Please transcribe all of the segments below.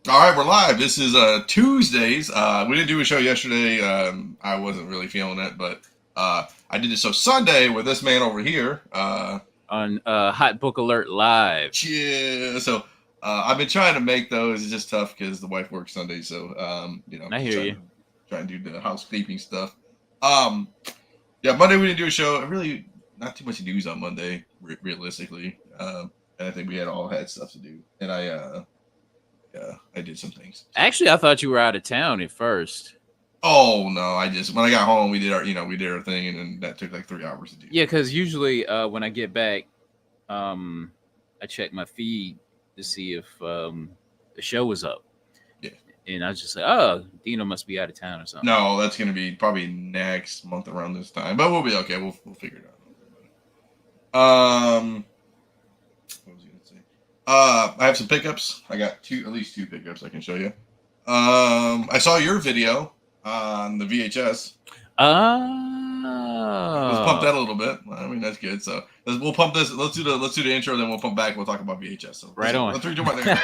All right, we're live. This is Tuesdays. We didn't do a show yesterday. I wasn't really feeling it, but I did a show Sunday with this man over here. On Hot Book Alert Live. Yeah. So I've been trying to make those. It's just tough because the wife works Sunday. So I just hear you. trying to do the housekeeping stuff. Yeah, Monday we didn't do a show. Really, not too much news on Monday, realistically. And I think we all had stuff to do, and I did some things. Actually, I thought you were out of town at first. Oh no! When I got home, we did our thing, and then that took like 3 hours to do. Yeah, because usually when I get back, I check my feed to see if the show was up. Yeah. And I was just like, oh, Dino must be out of town or something. No, that's gonna be probably next month around this time, but we'll be okay. We'll figure it out. What was I gonna say? I have some pickups. I got at least two pickups I can show you. I saw your video on the VHS. Let's pump that a little bit. I mean, that's good. So we'll pump this. Let's do the intro, then we'll pump back. We'll talk about VHS. So right on. Let's redo my thing.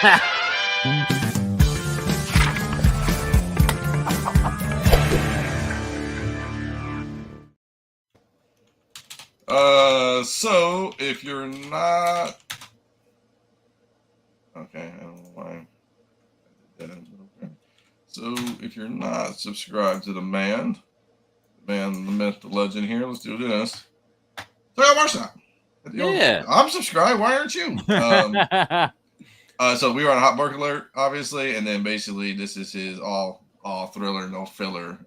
So if you're not okay, I don't know why. So if you're not subscribed to the the myth, the legend here, let's do this. So Mercenaut. Yeah. I'm subscribed. Why aren't you? So we were on Hot Book Alert, obviously, and then basically this is his all thriller, no filler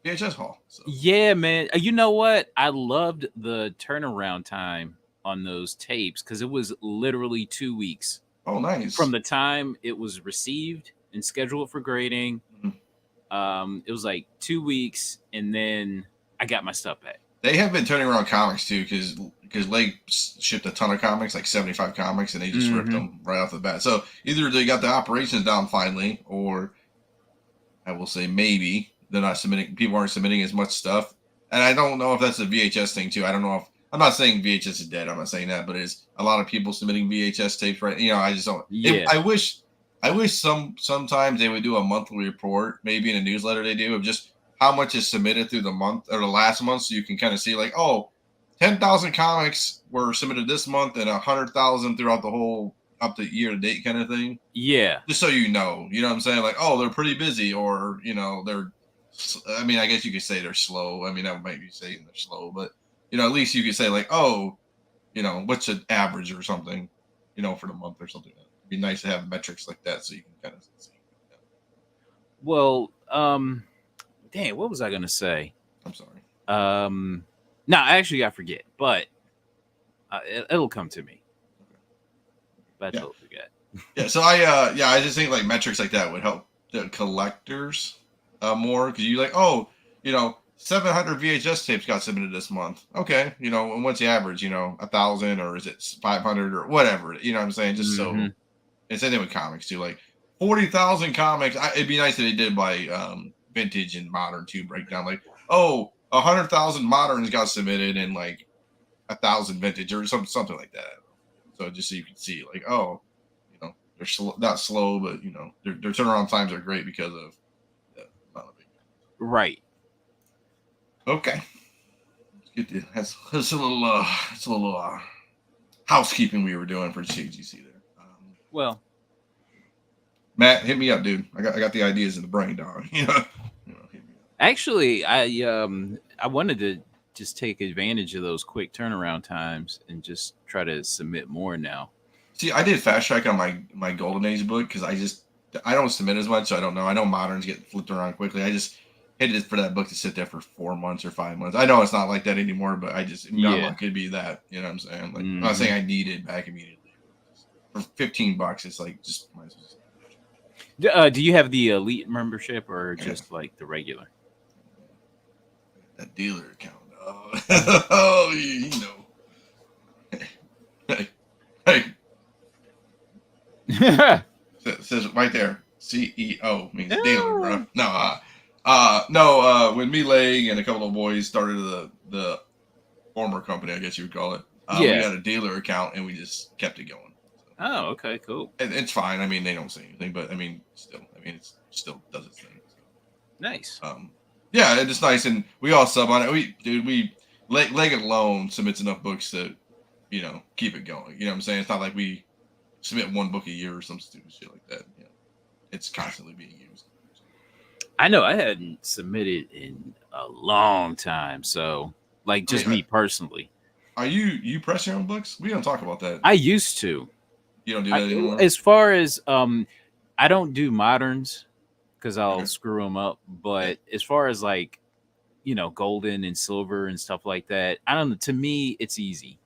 VHS haul. So. Yeah, man. You know what? I loved the turnaround time on those tapes because it was literally 2 weeks. Oh, nice. From the time it was received and scheduled for grading. Mm-hmm. It was like 2 weeks, and then I got my stuff back. They have been turning around comics too, because Lake shipped a ton of comics, like 75 comics, and they just ripped them right off the bat. So either they got the operations down finally, or I will say maybe they're not submitting. People aren't submitting as much stuff, and I don't know if that's a VHS thing too. I don't know if I'm not saying VHS is dead. I'm not saying that, but it's a lot of people submitting VHS tapes, right? I just don't. Yeah. I wish sometimes they would do a monthly report, maybe in a newsletter they do, of just how much is submitted through the month or the last month, so you can kind of see like, 10,000 comics were submitted this month and 100,000 throughout the whole up to year to date kind of thing. Yeah. Just so you know what I'm saying? Like, they're pretty busy, or they're. I mean, I guess you could say they're slow. I mean, that might be saying they're slow, but at least you could say like, what's an average or something, for the month or something. It'd be nice to have metrics like that so you can kind of see. Yeah. Well, dang, what was I gonna say? I'm sorry. No, actually, I forget, but it'll come to me. But I totally forget. Yeah, so I just think like metrics like that would help the collectors more, because you like, 700 VHS tapes got submitted this month. Okay, and what's the average? 1,000, or is it 500 or whatever? You know what I'm saying? Just so. And same thing with comics too. Like 40,000 comics. It'd be nice if they did by vintage and modern too. Breakdown like 100,000 moderns got submitted and like 1,000 vintage or something like that. So just so you can see like they're not slow, but their turnaround times are great because of right. Okay. That's a little housekeeping we were doing for CGC there. Well, Matt, hit me up, dude. I got the ideas in the brain, dog. Hit me up. Actually, I wanted to just take advantage of those quick turnaround times and just try to submit more now. See, I did fast track on my Golden Age book because I don't submit as much, so I don't know. I know moderns get flipped around quickly. I just hated for that book to sit there for 4 months or 5 months. I know it's not like that anymore, but I just it could be that. You know what I'm saying? Like, I'm not saying I need it back immediately. For $15, it's like just. Do you have the elite membership or just like the regular? That dealer account. Hey. It says right there. CEO means dealer, bro. No. When me, Leg, and a couple of boys started the former company, I guess you would call it. We had a dealer account and we just kept it going. Oh, okay, cool. And it's fine. I mean, they don't say anything, but I mean, still, I mean, it still does its thing. So. Nice. Yeah, it's nice, and we all sub on it. We Legged alone submits enough books to, keep it going. You know what I'm saying? It's not like we submit one book a year or some stupid shit like that. It's constantly being used. I know I hadn't submitted in a long time, so like just me personally. Are you press your own books? We don't talk about that. I used to. You don't do that anymore? As far as I don't do moderns because I'll screw them up. But as far as like, golden and silver and stuff like that, I don't know. To me, it's easy.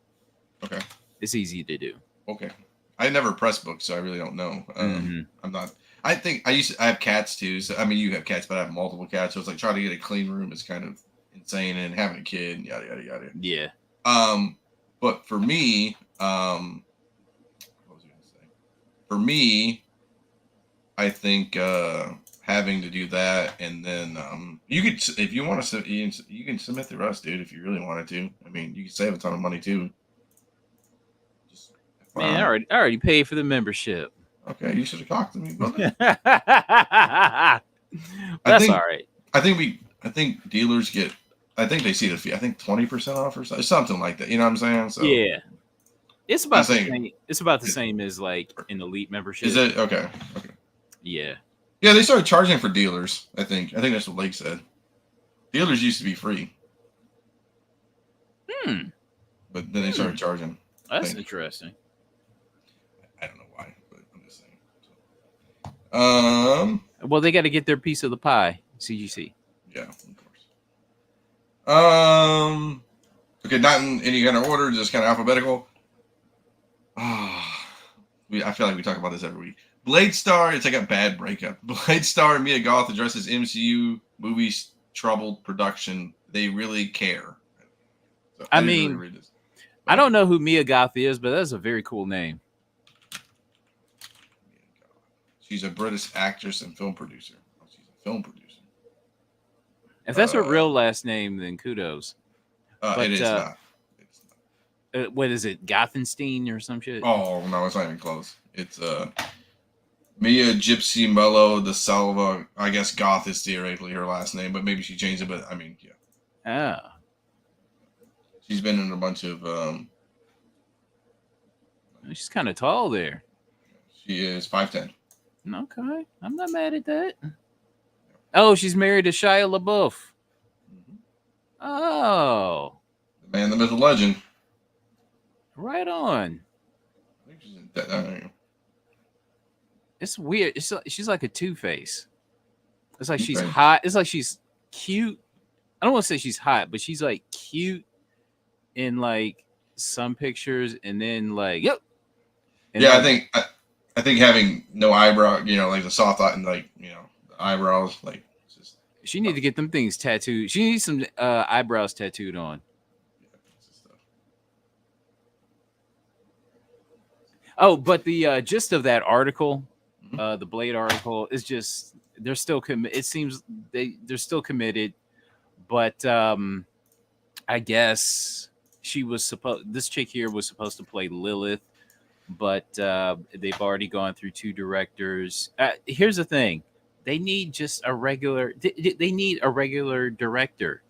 Okay. It's easy to do. Okay. I never press books, so I really don't know. I'm not. I think I have cats too. So I mean, you have cats, but I have multiple cats. So it's like trying to get a clean room is kind of insane, and having a kid, yada yada yada. Yeah. But for me, what was I gonna say? For me, I think having to do that, and then you could, if you want to, you can submit the rest, dude. If you really wanted to, I mean, you can save a ton of money too. Man, I already paid for the membership. Okay, you should have talked to me, brother. That's all right. I think dealers get. I think they see the fee. I think 20% off or something like that. You know what I'm saying? So yeah, it's about the same. It's about the same as like an elite membership. Is it okay? Okay. Yeah. Yeah, they started charging for dealers. I think that's what Lake said. Dealers used to be free. But then they started charging. That's interesting. I don't know why, but I'm just saying. Well, they got to get their piece of the pie. CGC. Yeah, of course. Okay, not in any kind of order, just kind of alphabetical. I feel like we talk about this every week. Blade Star, it's like a bad breakup. Blade Star and Mia Goth addresses MCU movies troubled production. They really care. So I mean, really I don't know who Mia Goth is, but that's a very cool name. She's a British actress and film producer. Oh, she's a film producer. If that's her real last name, then kudos. It is not. It's not. What is it? Gothenstein or some shit? Oh, no, it's not even close. It's Mia Gypsy Mello de Salva. I guess Goth is theoretically her last name, but maybe she changed it. But I mean, yeah. Oh. She's been in a bunch of. She's kind of tall there. She is 5'10". Okay, I'm not mad at that. Oh, she's married to Shia LaBeouf. Mm-hmm. Oh, the man, the myth, the legend. Right on. I think she's in that. It's weird. She's like a Two-Face. It's like she's hot. It's like she's cute. I don't want to say she's hot, but she's like cute in like some pictures, and then like yep. And yeah, like, I think having no eyebrow, like the soft eye and like the eyebrows, like just. She need to get them things tattooed. She needs some eyebrows tattooed on. Oh, but the gist of that article, the Blade article, is just they're still committed. It seems they're still committed, but I guess this chick here was supposed to play Lilith, but they've already gone through 2 directors. Here's the thing: they need just a regular. They need a regular director,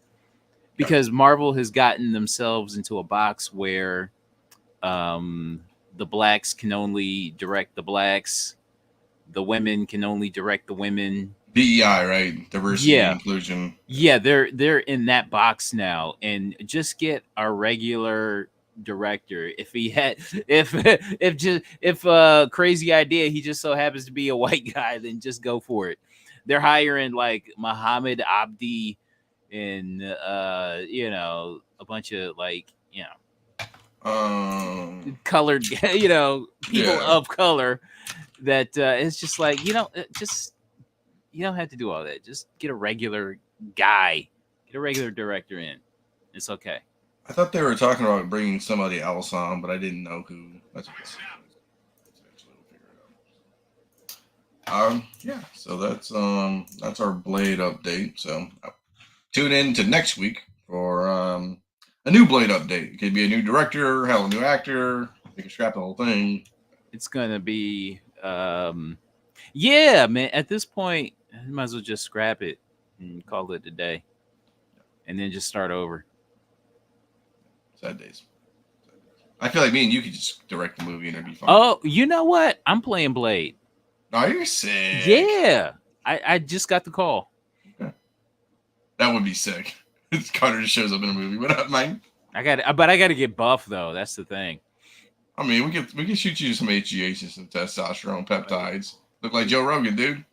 because Marvel has gotten themselves into a box where the blacks can only direct the blacks, the women can only direct the women. DEI, right? Diversity and inclusion. Yeah, they're in that box now, and just get a regular director. If he had, if crazy idea, he just so happens to be a white guy, then just go for it. They're hiring like Muhammad Abdi and a bunch of like colored people of color that it's just like just you don't have to do all that. Just get a regular guy, get a regular director in. It's okay. I thought they were talking about bringing somebody else on, but I didn't know who. That's yeah. So that's our Blade update. So tune in to next week for a new Blade update. It could be a new director, hell, a new actor. They can scrap the whole thing. it's gonna be yeah, man. At this point, you might as well just scrap it and call it a day, and then just start over. Sad days. I feel like me and you could just direct the movie and it'd be fun. Oh, you know what? I'm playing Blade. Oh, you're sick. Yeah, I just got the call. Okay. That would be sick. Carter just shows up in a movie. What up, man? But I got to get buff though. That's the thing. I mean, we can shoot you some HGH and some testosterone peptides. Look like Joe Rogan, dude.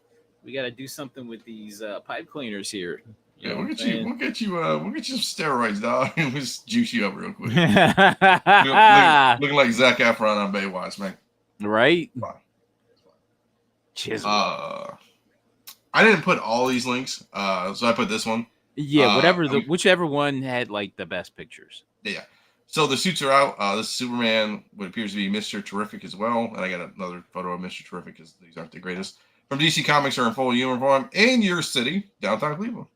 We got to do something with these pipe cleaners here. Yeah, we'll get you some steroids, dog, and we'll just juice you up real quick. Looking like Zac Efron on Baywatch, man. Right? I didn't put all these links, so I put this one. Yeah, whichever one had like the best pictures. Yeah. So the suits are out. This is Superman, what appears to be Mr. Terrific as well, and I got another photo of Mr. Terrific because these aren't the greatest. From DC Comics are in full uniform in your city, downtown Cleveland.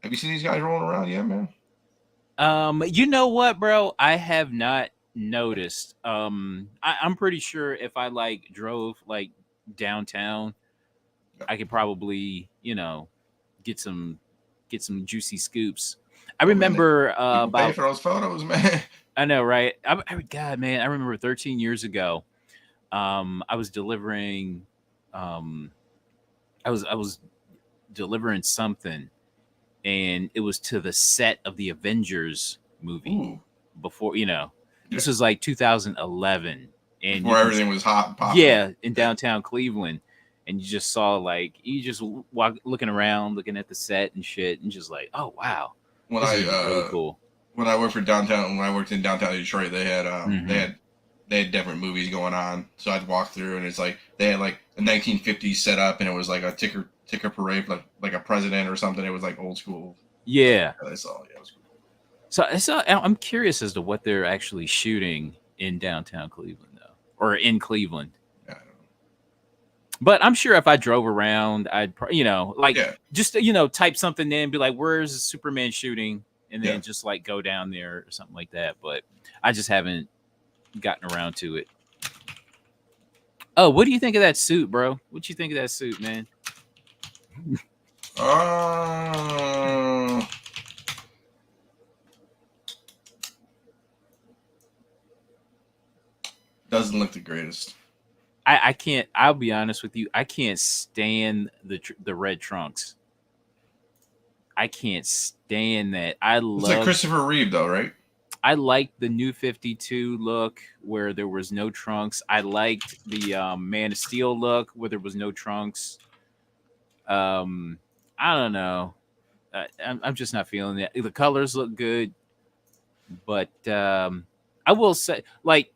Have you seen these guys rolling around yet, man? You know what, bro? I have not noticed. I'm pretty sure if I like drove like downtown, I could probably, get some juicy scoops. I remember about for those photos, man. I know, right? God, man, I remember 13 years ago. I was delivering. I was delivering something, and it was to the set of the Avengers movie. Ooh. Before this was like 2011, and before everything was hot and popping. Yeah, in downtown Cleveland. And you just saw you just looking around, looking at the set and shit, and just like, oh wow, this is really cool. When I worked in downtown Detroit, they had they had different movies going on. So I'd walk through, and it's like they had like a 1950s setup, and it was like a ticker parade, like a president or something. It was like old school. Yeah, I saw. Yeah, it was So cool. I'm curious as to what they're actually shooting in downtown Cleveland, though, or in Cleveland. But I'm sure if I drove around, I'd, just, type something in, be like, where's Superman shooting? And then just like go down there or something like that. But I just haven't gotten around to it. Oh, what do you think of that suit, bro? What you think of that suit, man? Doesn't look the greatest. I can't. I'll be honest with you. I can't stand the red trunks. I can't stand that. It's like Christopher Reeve, though, right? I liked the New 52 look where there was no trunks. I liked the Man of Steel look where there was no trunks. I don't know. I'm just not feeling that. The colors look good, but I will say, like,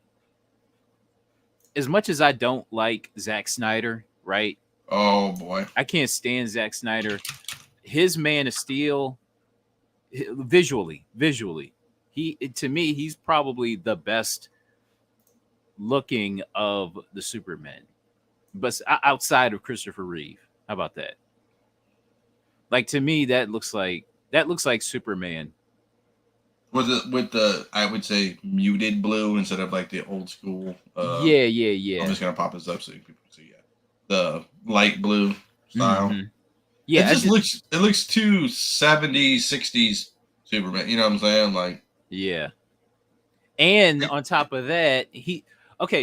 as much as I don't like Zack Snyder, right? Oh boy, I can't stand Zack Snyder. His Man of Steel, visually, to me, he's probably the best looking of the Supermen, but outside of Christopher Reeve. How about that? Like, to me, that looks like Superman. With the I would say muted blue instead of like the old school. Yeah. I'm just gonna pop this up so people can see. Yeah, the light blue style. Mm-hmm. Yeah, it looks too 70s, 60s Superman. You know what I'm saying? Like, yeah. And on top of that,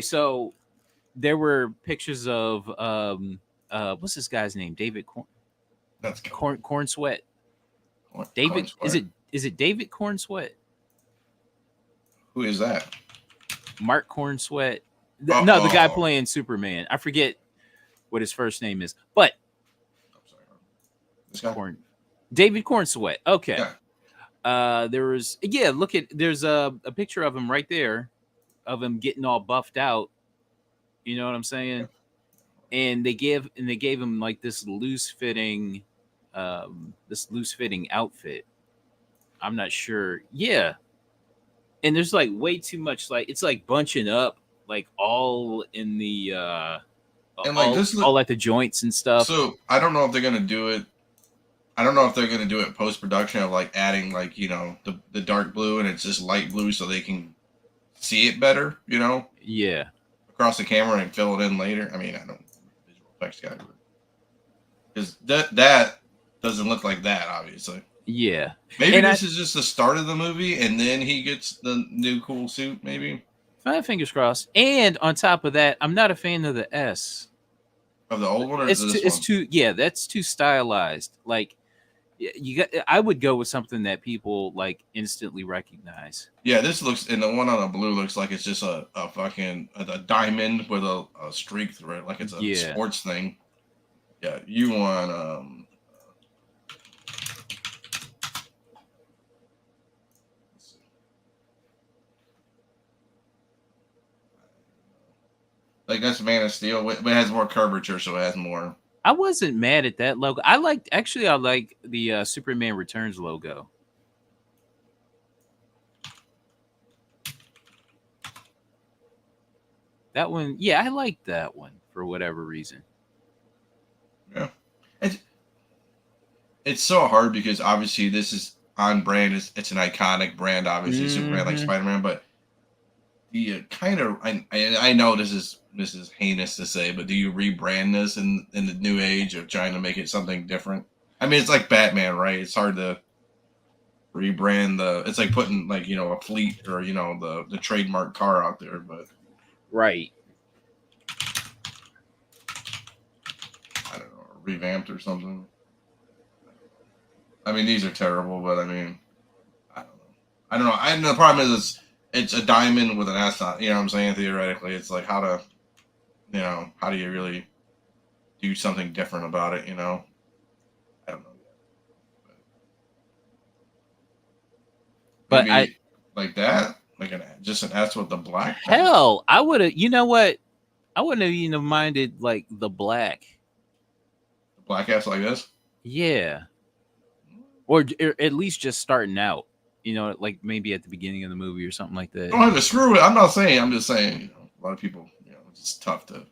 so there were pictures of what's this guy's name? David Corn. That's Corn Sweat. David, Corn Sweat. Is it David Corn Sweat? Who is that? Mark Corn Sweat. No, the guy playing Superman. I forget what his first name is, but I'm sorry. This guy? David Corn Sweat. Okay. Yeah. There's a picture of him right there, of him getting all buffed out. You know what I'm saying? Yeah. And they gave him like this loose fitting outfit. I'm not sure. Yeah. And there's like way too much, like it's like bunching up, like all in the and like all at the joints and stuff. So I don't know if they're gonna do it. I don't know if they're gonna do it post production of like adding like the dark blue and it's just light blue so they can see it better. Yeah. across the camera and fill it in later. I mean, I don't visual effects guy, because that doesn't look like that, obviously. Yeah. Maybe And this is just the start of the movie, and then he gets the new cool suit. Maybe fingers crossed. And on top of that, I'm not a fan of the S. of the old one or It's this too, one. it's too, yeah, that's too stylized. Like, you got. I would go with something that people like instantly recognize. Yeah, this looks, and the one on the blue looks like it's just a fucking a diamond with a streak through it, like it's a Yeah. sports thing. Yeah, you want like that's Man of Steel, but it has more curvature, so it has more. I wasn't mad at that logo. I like the Superman Returns logo. That one, yeah, I like that one for whatever reason. Yeah, it's so hard because obviously this is on brand. It's an iconic brand, obviously Superman, like Spider-Man, but the kind of I know this is heinous to say, but do you rebrand this in the new age of trying to make it something different? I mean, it's like Batman, right? It's hard to rebrand it's like putting like a fleet or the trademark car out there, but right. I don't know, revamped or something. I mean, these are terrible, but I mean, I don't know. And the problem is it's a diamond with an S on. You know what I'm saying? Theoretically, it's like how do you really do something different about it? I don't know. But maybe like that, like just an S with the black. Hell, I would have. You know what? I wouldn't have even minded like the black. The black S like this. Yeah. Or at least just starting out, like maybe at the beginning of the movie or something like that. Don't have to screw it. I'm not saying. I'm just saying. A lot of people, it's just tough to.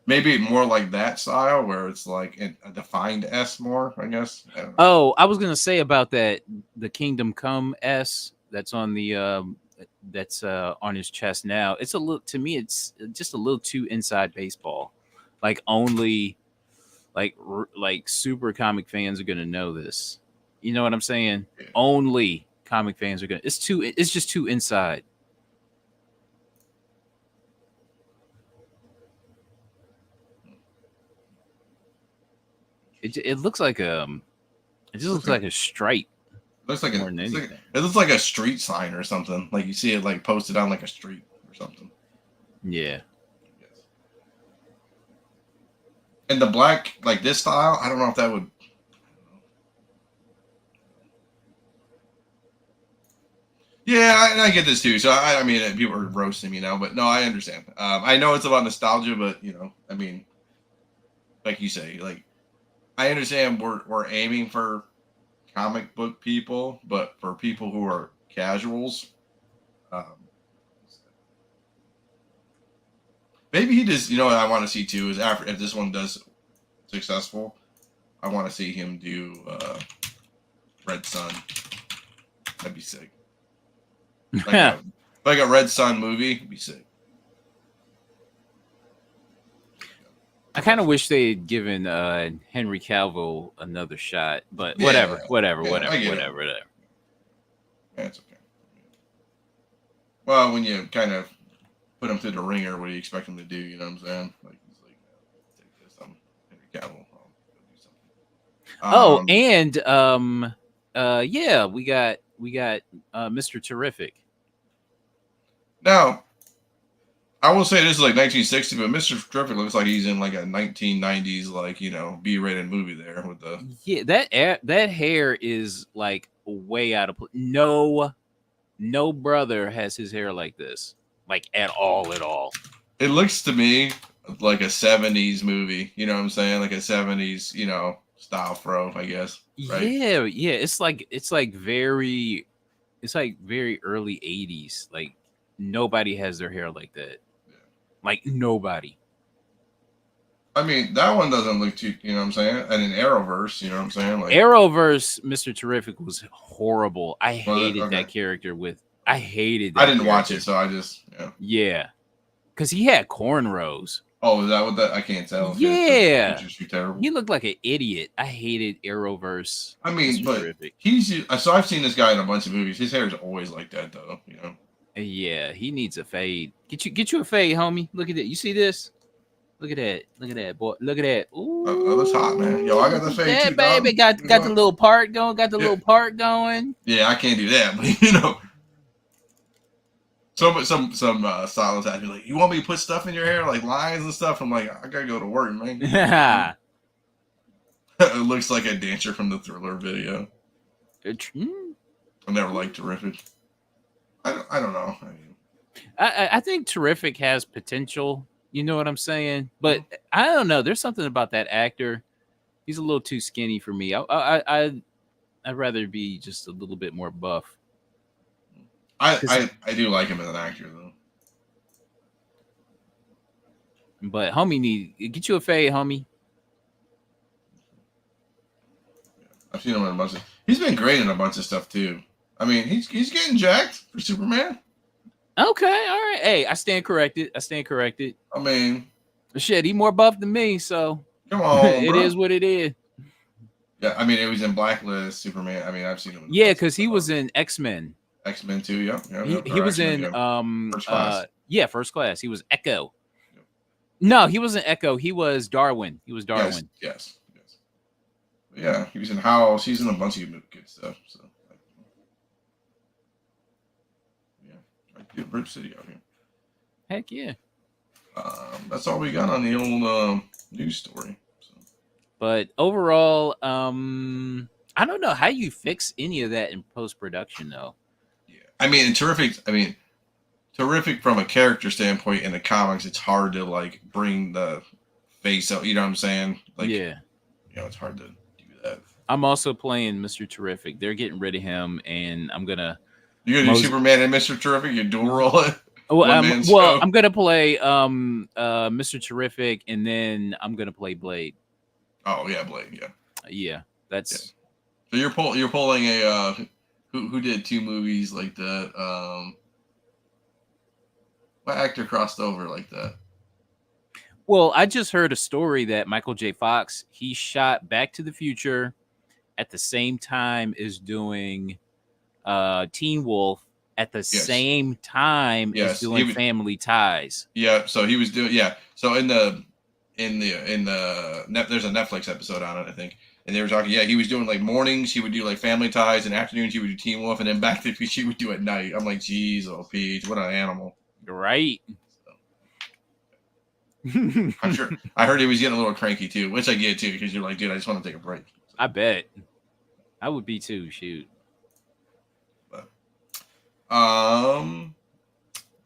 Maybe more like that style where it's like a defined S more. I guess. I was gonna say about that the Kingdom Come S that's on the on his chest now. It's a little, to me, it's just a little too inside baseball. Like only. Like super comic fans are gonna know this. You know what I'm saying? Yeah. Only comic fans are gonna. It's just too inside. It looks like it just looks like a stripe. Looks like it looks like a street sign or something. Like you see it like posted on like a street or something. Yeah. And the black, like this style, I don't know if that would. Yeah, I get this too. So I mean, people are roasting me now, but no, I understand. I know it's about nostalgia, but I mean, like you say, like I understand we're aiming for comic book people, but for people who are casuals, maybe he just, what I want to see too is after if this one does successful, I want to see him do Red Sun. That'd be sick. Like a Red Sun movie, it'd be sick. I kind of wish they had given Henry Cavill another shot, but whatever. Yeah, it's okay. Well, when you kind of put him through the ringer, what do you expect him to do? You know what I'm saying? Like he's like, take this, I'm Henry Cavill. I'll go do something. Yeah, we got Mr. Terrific. Now, I will say this is like 1960, but Mr. Terrific looks like he's in like a 1990s, like B-rated movie there with the. Yeah, that hair is like way out of place. No brother has his hair like this, like at all. It looks to me like a 70s movie. You know what I'm saying? Like a 70s, style fro, I guess. Right? Yeah. It's like very early 80s. Like nobody has their hair like that. Yeah. Like nobody. I mean, that one doesn't look too, you know what I'm saying? And in Arrowverse, you know what I'm saying? Like Arrowverse, Mr. Terrific was horrible. I hated that character I hated that I didn't character. watch it, so I just, Yeah. because he had cornrows. Oh, is that what that? I can't tell. Yeah, It's just too terrible. he looked like an idiot. I hated Arrowverse. I mean, Mr. but Terrific. so I've seen this guy in a bunch of movies. His hair is always like that, though. You know. Yeah, he needs a fade. Get you a fade, homie. Look at it. You see this? Look at that. Look at that, boy. Look at that. Ooh, That looks hot, man. Yo, I got the fade too, baby. dog. Got the little part going. Got the little part going. Yeah, I can't do that, but you know. Some stylists ask me like, you want me to put stuff in your hair like lines and stuff? I'm like, I gotta go to work, man. It looks like a dancer from the Thriller video. I never liked Terrific. I don't know. I mean, I think Terrific has potential. You know what I'm saying? But I don't know. There's something about that actor. He's a little too skinny for me. I'd rather be just a little bit more buff. I do like him as an actor though. But homie get you a fade, homie. I've seen him in a bunch of. He's been great in a bunch of stuff too. I mean, he's getting jacked for Superman. Okay, all right. Hey, I stand corrected. I mean, shit, he more buff than me, so come on, it is what it is. Yeah, I mean, it was in Blacklist, Superman. I mean, I've seen him. Yeah, because he was in X-Men. X-Men too. Yep. He was in First Class. First Class. He was Echo. Yep. No, he wasn't Echo. He was Darwin. Yes. Yeah, he was in House. He's in a bunch of good stuff. So, yeah, I get Rip City out here. Heck yeah. That's all we got on the old news story. So. But overall, I don't know how you fix any of that in post production though. I mean, terrific from a character standpoint in the comics. It's hard to like bring the face out. You know what I'm saying? Like, yeah, you know, it's hard to do that. I'm also playing Mr. Terrific. They're getting rid of him, and I'm gonna. You're gonna do Superman and Mr. Terrific. You dual roll it. Well, I'm gonna play Mr. Terrific, and then I'm gonna play Blade. Oh yeah, Blade. Yeah. Yeah, that's. Yeah. So you're pulling a. Who did 2 movies like that? What actor crossed over like that? Well, I just heard a story that Michael J. Fox, he shot Back to the Future at the same time as doing Teen Wolf at the same time as doing Family Ties. Yeah, so he was doing So in the there's a Netflix episode on it, I think. And they were talking, he was doing like mornings, he would do like Family Ties, and afternoons he would do Teen Wolf, and then Back to the Future he would do at night. I'm like, geez, oh Peach, what an animal. Right. So. I'm sure. I heard he was getting a little cranky too, which I get too, because you're like, dude, I just want to take a break. So. I bet. I would be too, shoot. But, what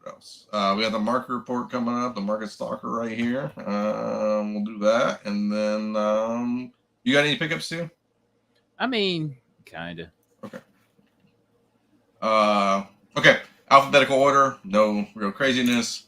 else? We got the market report coming up, the market stalker right here. We'll do that, and then you got any pickups too? I mean, kinda. Okay. Okay. Alphabetical order. No real craziness.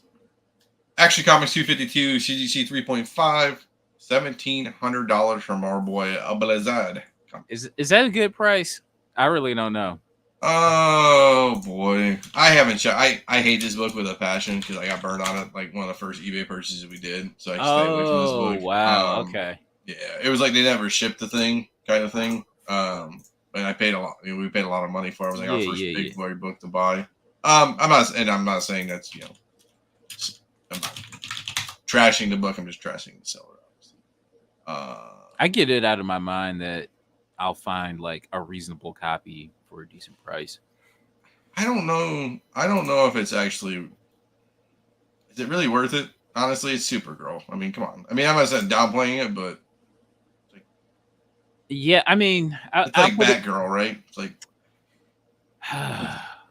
Action Comics 252, CGC 3.5, $1,700 from our boy Blizzard. Is that a good price? I really don't know. Oh boy, I haven't checked. I hate this book with a passion because I got burned on it. Like one of the first eBay purchases we did, so I stayed away from this book. Wow. Okay. Yeah, it was like they never shipped the thing, kind of thing. And I paid a lot. We paid a lot of money for it. It was like our first big boy book to buy. I'm not saying that's I'm not trashing the book. I'm just trashing the seller. I get it out of my mind that I'll find like a reasonable copy for a decent price. I don't know if it's actually. Is it really worth it? Honestly, it's Supergirl. I mean, come on. I mean, I'm not saying downplaying it, but. Yeah, I mean, it's like Batgirl, right? It's like.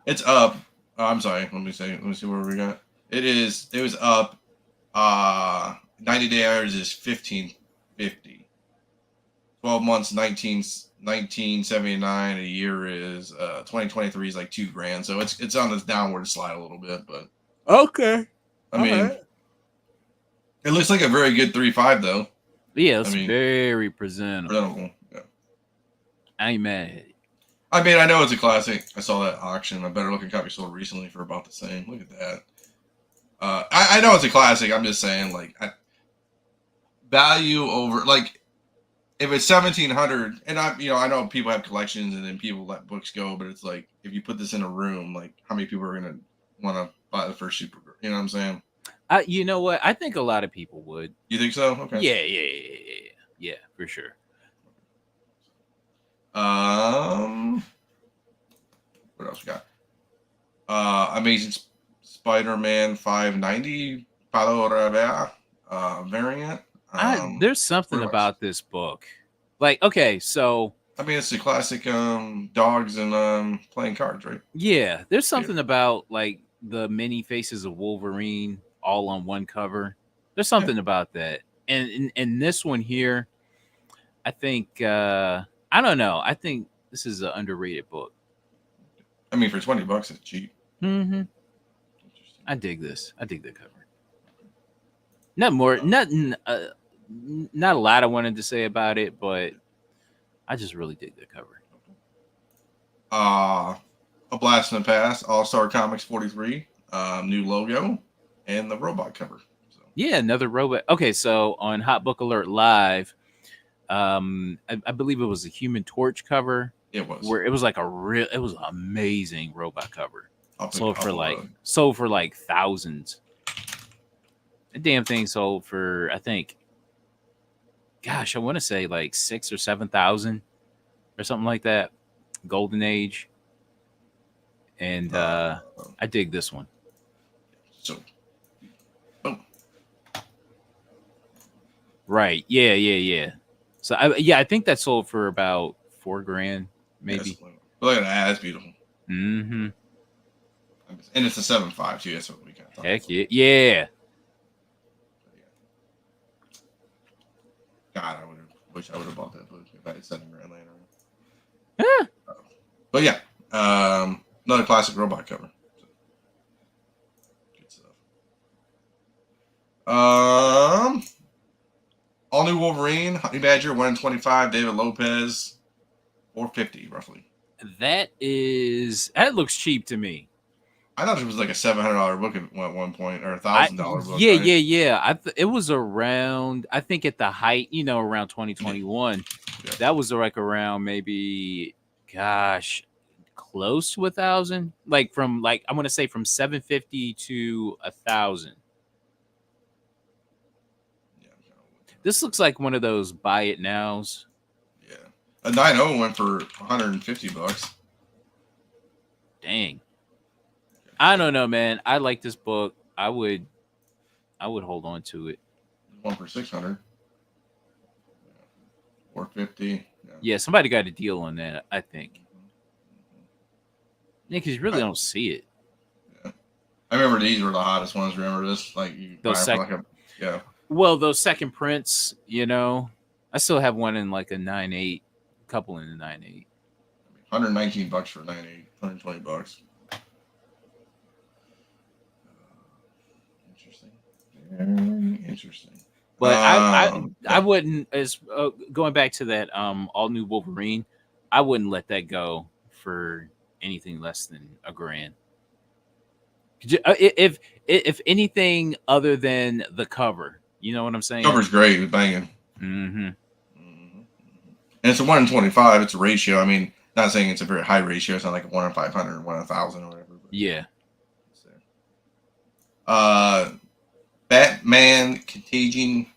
It's up. Oh, I'm sorry. Let me see where we got. It was up. 90-day average is 1550. 12 months 1979. A year is 2023 is like $2,000. So it's on this downward slide a little bit, but okay. I mean, it looks like a very good 3.5 though. Yeah, it's very presentable. Yeah. I ain't mad. I mean, I know it's a classic. I saw that auction. A better looking copy sold recently for about the same. Look at that. I know it's a classic. I'm just saying, like, value over like if it's 1,700, and I know people have collections and then people let books go, but it's like if you put this in a room, like how many people are gonna want to buy the first Supergirl? You know what I'm saying? You know what? I think a lot of people would. You think so? Okay. Yeah, for sure. What else we got? Amazing Spider-Man 590 Palora variant. There's something about this book. Like, okay, so I mean, it's the classic dogs and playing cards, right? yeah, there's something about like the many faces of Wolverine all on one cover. There's something about that. And in this one here, I think I don't know. I think this is an underrated book. I mean, for $20, it's cheap. Mm-hmm. I dig this. I dig the cover. Not more. Nothing. Not a lot I wanted to say about it, but I just really dig the cover. A Blast in the Past, All-Star Comics 43, new logo, and the robot cover. So. Yeah, another robot. Okay, so on Hot Book Alert Live, I believe it was a Human Torch cover. It was where it was like it was an amazing robot cover. Sold for like thousands. The damn thing sold for, I think, gosh, I want to say like 6,000 or 7,000 or something like that. Golden Age. And I dig this one. So, boom. Right. Yeah. So I think that sold for about $4,000, maybe. Look at that. That's beautiful. Mm-hmm. And it's a 7.5 too. That's what we kind of thought. Heck yeah. God, wish I would have bought that book if I had $7,000 laying around. Yeah. But yeah, another classic robot cover. So, good stuff. All new Wolverine, Honey Badger, 125, David Lopez, 450 roughly. That looks cheap to me. I thought it was like a $700 book at one point, or $1,000 book. Yeah, right? yeah. It was around, I think at the height, around 2021. Yeah. That was like around maybe, gosh, close to 1,000. Like from I want to say from 750 to 1,000. Yeah. This looks like one of those buy it nows. Yeah, a 9.0 went for $150. Dang. I don't know, man. I like this book. I would hold on to it. One for 600. 450. Yeah, somebody got a deal on that, I think. Yeah, because you really don't see it. Yeah. I remember these were the hottest ones. Remember this? Like you buy yeah. Well, those second prints, I still have one in like a 9.8, a couple in the 9.8. $119 for 9.8, $120. Very interesting. But I wouldn't, as going back to that all new Wolverine, I wouldn't let that go for anything less than $1,000. If anything other than the cover, you know what I'm saying? Cover's great, it's banging. Mm-hmm. And it's a 1 in 25. It's a ratio. I mean, not saying it's a very high ratio. It's not like a 1 in 500, 1 in 1,000 or whatever. But yeah. Batman Contagion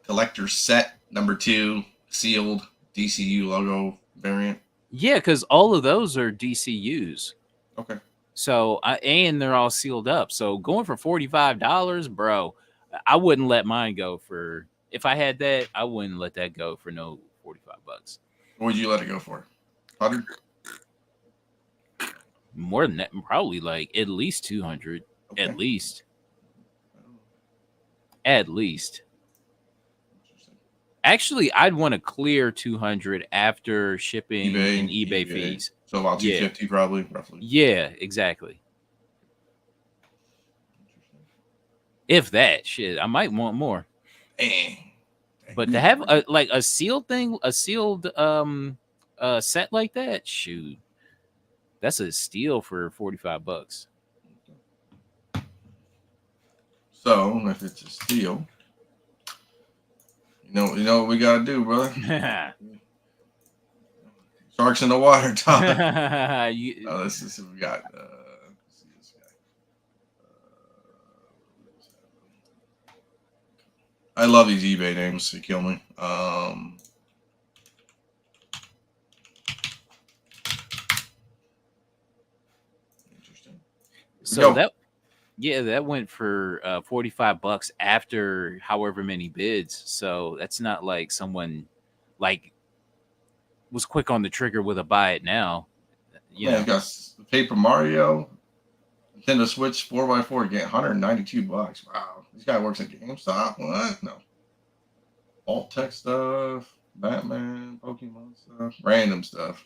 Collector Set #2 sealed DCU logo variant. Yeah, because all of those are DCUs. Okay. So and they're all sealed up. So going for $45, bro, I wouldn't let mine go for. If I had that, I wouldn't let that go for no $45. What would you let it go for? 100? More than that, probably like at least 200. Okay. At least. Actually, I'd want to clear 200 after shipping and eBay fees. So about 250 probably, roughly. Yeah, exactly. If that, shit, I might want more. But to have a sealed thing, a sealed set like that, shoot, that's a steal for $45. So if it's a steal, you know what we gotta do, brother. Sharks in the water, Todd. Let's see what we got. Let's see this guy. I love these eBay names. They kill me. Interesting. So that went for $45 after however many bids. So that's not like someone like was quick on the trigger with a buy it now. You know, got Paper Mario, Nintendo Switch 4x4 get $192. Wow, this guy works at GameStop. What? No. Alt tech stuff, Batman, Pokemon stuff, random stuff.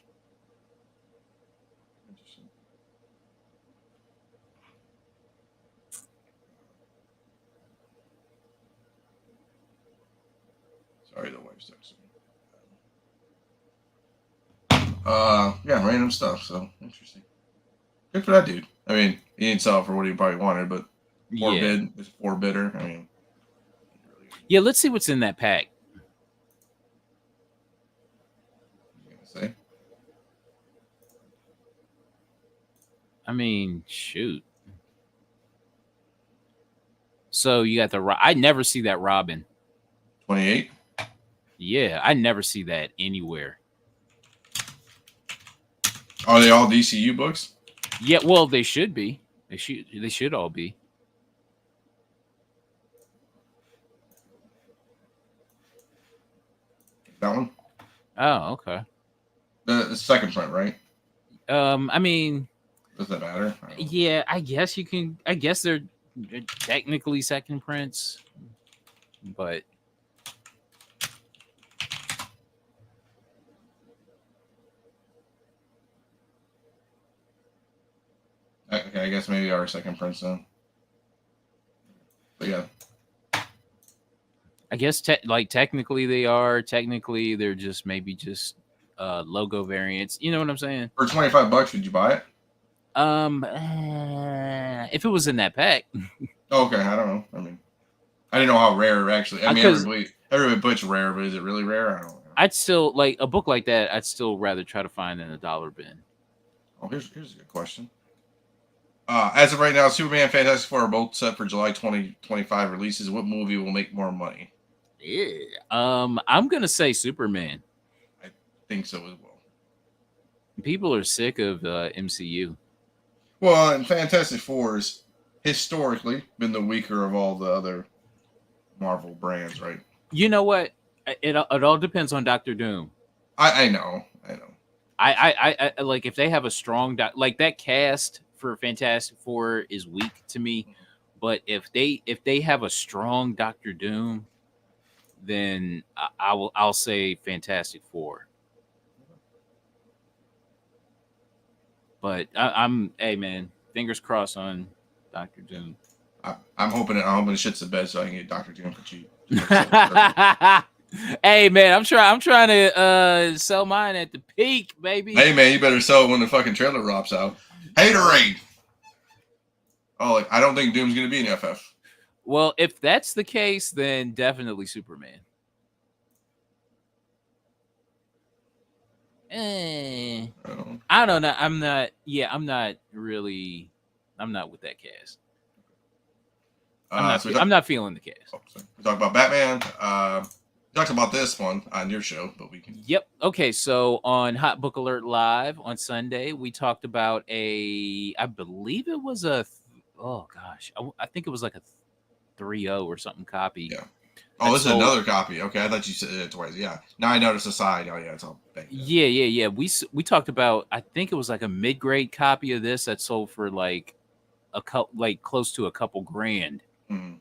Interesting. Sorry, the wife's texting. Yeah, random stuff. So interesting. Good for that dude. I mean, he didn't sell it for what he probably wanted, but it's 4 bidder. I mean, yeah. Let's see what's in that pack. Say. I mean, shoot. So you got I never see that Robin. 28. Yeah, I never see that anywhere. Are they all DCU books? Yeah, well, they should be. They should all be. That one? Oh, okay. The second print, right? I mean, does that matter? Yeah, I guess you can. I guess they're technically second prints, but okay, I guess maybe our second prints then. But yeah, I guess technically they are. Technically, they're just maybe just logo variants. You know what I'm saying? For $25, would you buy it? If it was in that pack. Okay, I don't know. I mean, I didn't know how rare actually. I mean, everybody puts rare, but is it really rare? I don't know. I'd still like a book like that. I'd still rather try to find in a dollar bin. Oh, here's a good question. As of right now, Superman and Fantastic Four are both set for July 2025 releases. What movie will make more money? Yeah. I'm gonna say Superman. I think so as well. People are sick of MCU. Well, and Fantastic Four has historically been the weaker of all the other Marvel brands, right? You know what? It all depends on Doctor Doom. I know. I like if they have a strong like that cast for Fantastic Four is weak to me, but if they have a strong Doctor Doom, then I'll say Fantastic Four. But hey man, fingers crossed on Doctor Doom. I'm hoping it shits the bed so I can get Doctor Doom for cheap. Hey man, I'm trying to sell mine at the peak, baby. Hey man, you better sell it when the fucking trailer drops out. Haterade. Oh, like, I don't think Doom's gonna be an FF. Well, if that's the case, then definitely Superman. I don't know. I'm not with that cast. I'm not feeling the cast. Oh, we talk about Batman. We talked about this one on your show, but we can. Yep. Okay. So on Hot Book Alert Live on Sunday, we talked about I believe it was I think it was like a 3.0 or something copy. Yeah. Oh, this is another copy. Okay, I thought you said it twice. Yeah. Now I noticed the side. Oh, yeah, it's all banged up. Yeah. We talked about. I think it was like a mid-grade copy of this that sold for like close to a couple grand. Mm-hmm.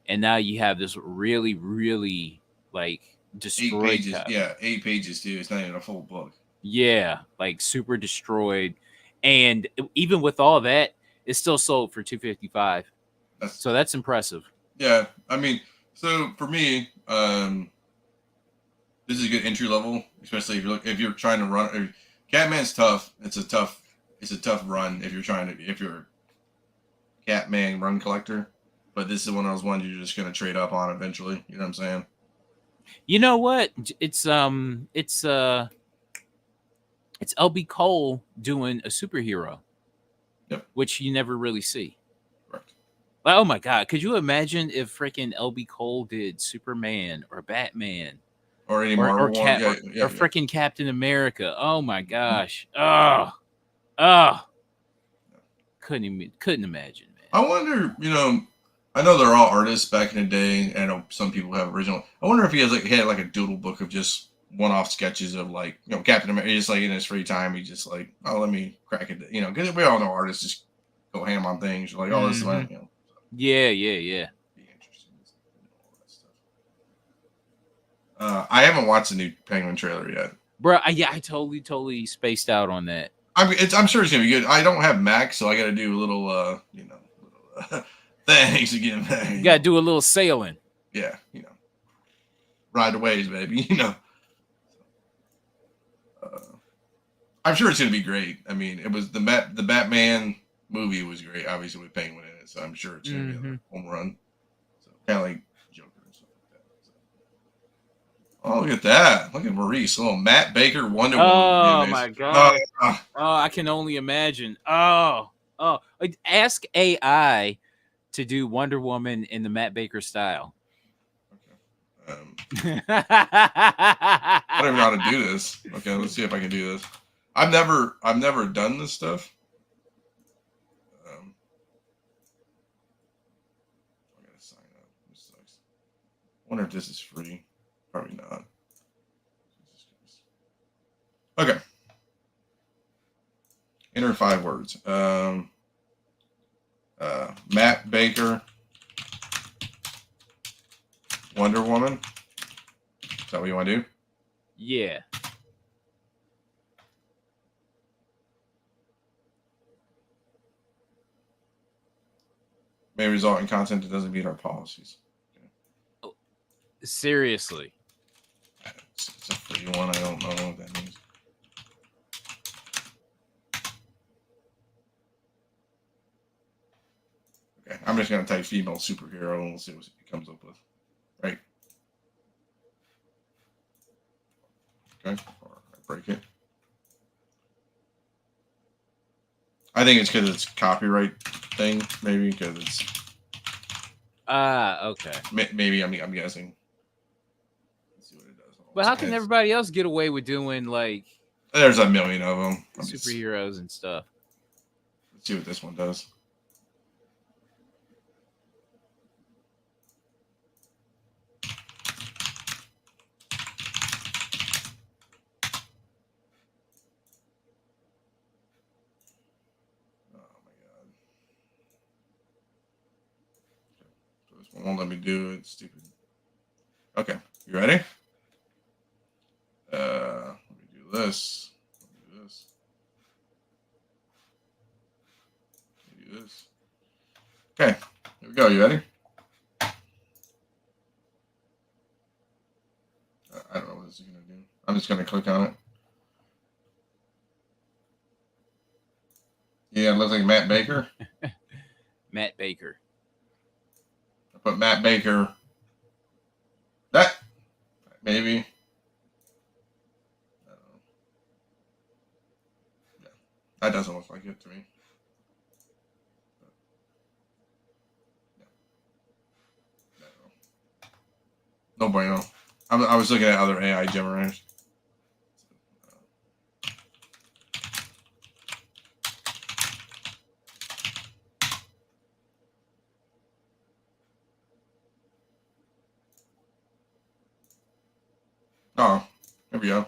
And now you have this really, really like destroyed 8 pages. Copy. Yeah, 8 pages too. It's not even a full book. Yeah, like super destroyed, and even with all that, it still sold for $255. So that's impressive. Yeah, I mean. So for me, this is a good entry level, especially if you're trying to run. Catman's tough. It's a tough run if you're a Catman run collector. but this is one of those ones you're just gonna trade up on eventually. You know what I'm saying? You know what? It's LB Cole doing a superhero, Yep. which you never really see. Correct. Oh my god, could you imagine if freaking LB Cole did Superman or Batman Or any Marvel one. or freaking Captain America? Oh my gosh. Oh. Couldn't imagine, man. I wonder, I know they're all artists back in the day, and I know some people have original. I wonder if he had like a doodle book of just one-off sketches of like, Captain America. Just like in his free time, he just like, oh, let me crack it. Because we all know artists just go ham on things. Like, oh, this is my, Yeah. Be interesting. I haven't watched the new Penguin trailer yet, bro. I totally spaced out on that. I'm sure it's gonna be good. I don't have Mac, so I got to do a little, things to get back. You gotta do a little sailing. Yeah, ride the waves, baby. I'm sure it's gonna be great. I mean, it was the Batman movie was great, obviously with Penguin in it, so I'm sure it's gonna be a home run. So kind of like Joker and stuff like that. So. Oh, look at that! Look at Maurice, little Matt Baker Wonder Woman. Oh my god! Oh, I can only imagine. Oh, ask AI to do Wonder Woman in the Matt Baker style. Okay. I don't even know how to do this. Okay, let's see if I can do this. I've never done this stuff. I gotta sign up. This sucks. I wonder if this is free. Probably not. Okay. Enter 5 words. Matt Baker, Wonder Woman. Is that what you want to do? Yeah. May result in content that doesn't meet our policies. Okay. Oh, seriously. It's a free one. I don't know what that means. Okay, I'm just gonna type female superhero and we'll see what it comes up with. Right. Okay. Or I break it. I think it's because it's copyright thing, maybe because it's. Okay. Maybe I'm guessing. Let's see what it does. But how can everybody else get away with doing like? There's a million of them. Superheroes and stuff. Let's see what this one does. Won't let me do it. Stupid. Okay, you ready? Let me do this. Let me do this. Let me do this. Okay, here we go. You ready? I don't know what this is gonna do. I'm just gonna click on it. Yeah, it looks like Matt Baker. Matt Baker. Put Matt Baker. That maybe. I don't know. Yeah, that doesn't look like it to me. Yeah. No bueno. I was looking at other AI generators. Oh, here we go.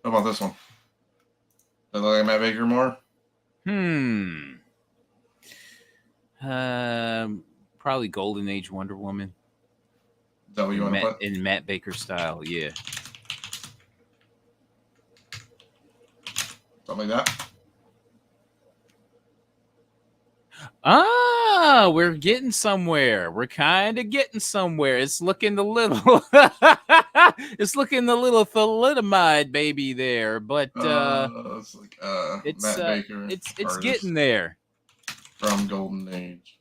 How about this one? Does it look like Matt Baker more? Probably Golden Age Wonder Woman. Is that what you want to put? In Matt Baker style, yeah. Something like that? Ah, we're getting somewhere. We're kind of getting somewhere. It's looking a little, it's looking a little thalidomide, baby, there. But it's like Matt Baker. It's getting there. From Golden Age.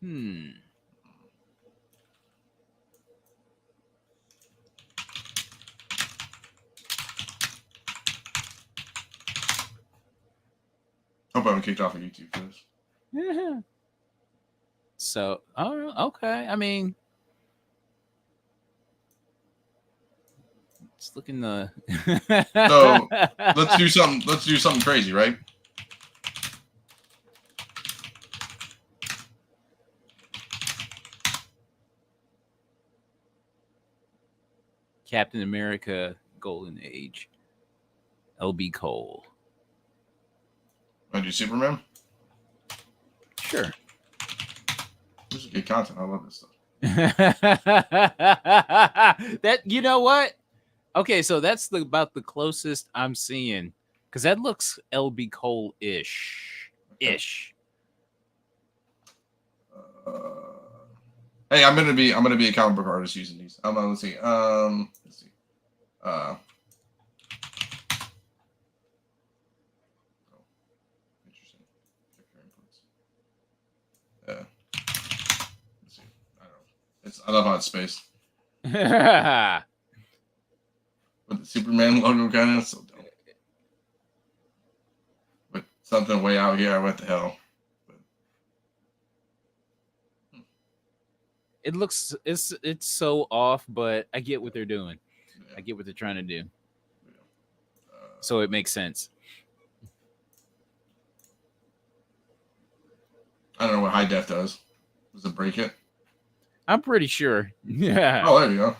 Hmm. Hope I haven't kicked off of YouTube for this. Yeah. So, oh, okay. I mean, it's looking the. So let's do something. Let's do something crazy, right? Captain America Golden Age. LB Cole. Want to do Superman? Sure. This is good content. I love this stuff. That, you know what? Okay, so that's about the closest I'm seeing, because that looks LB Cole ish. Uh, hey, I'm gonna be a comic book artist using these. Let's see. Let's see. Interesting. Yeah. Let's see. I don't know. I love how it's spaced. With the Superman logo kind of so dope. With something way out here, what the hell? It looks it's so off, but I get what they're doing. Yeah. I get what they're trying to do. Yeah. So it makes sense. I don't know what high def does. Does it break it? I'm pretty sure. Yeah. Oh, there you go.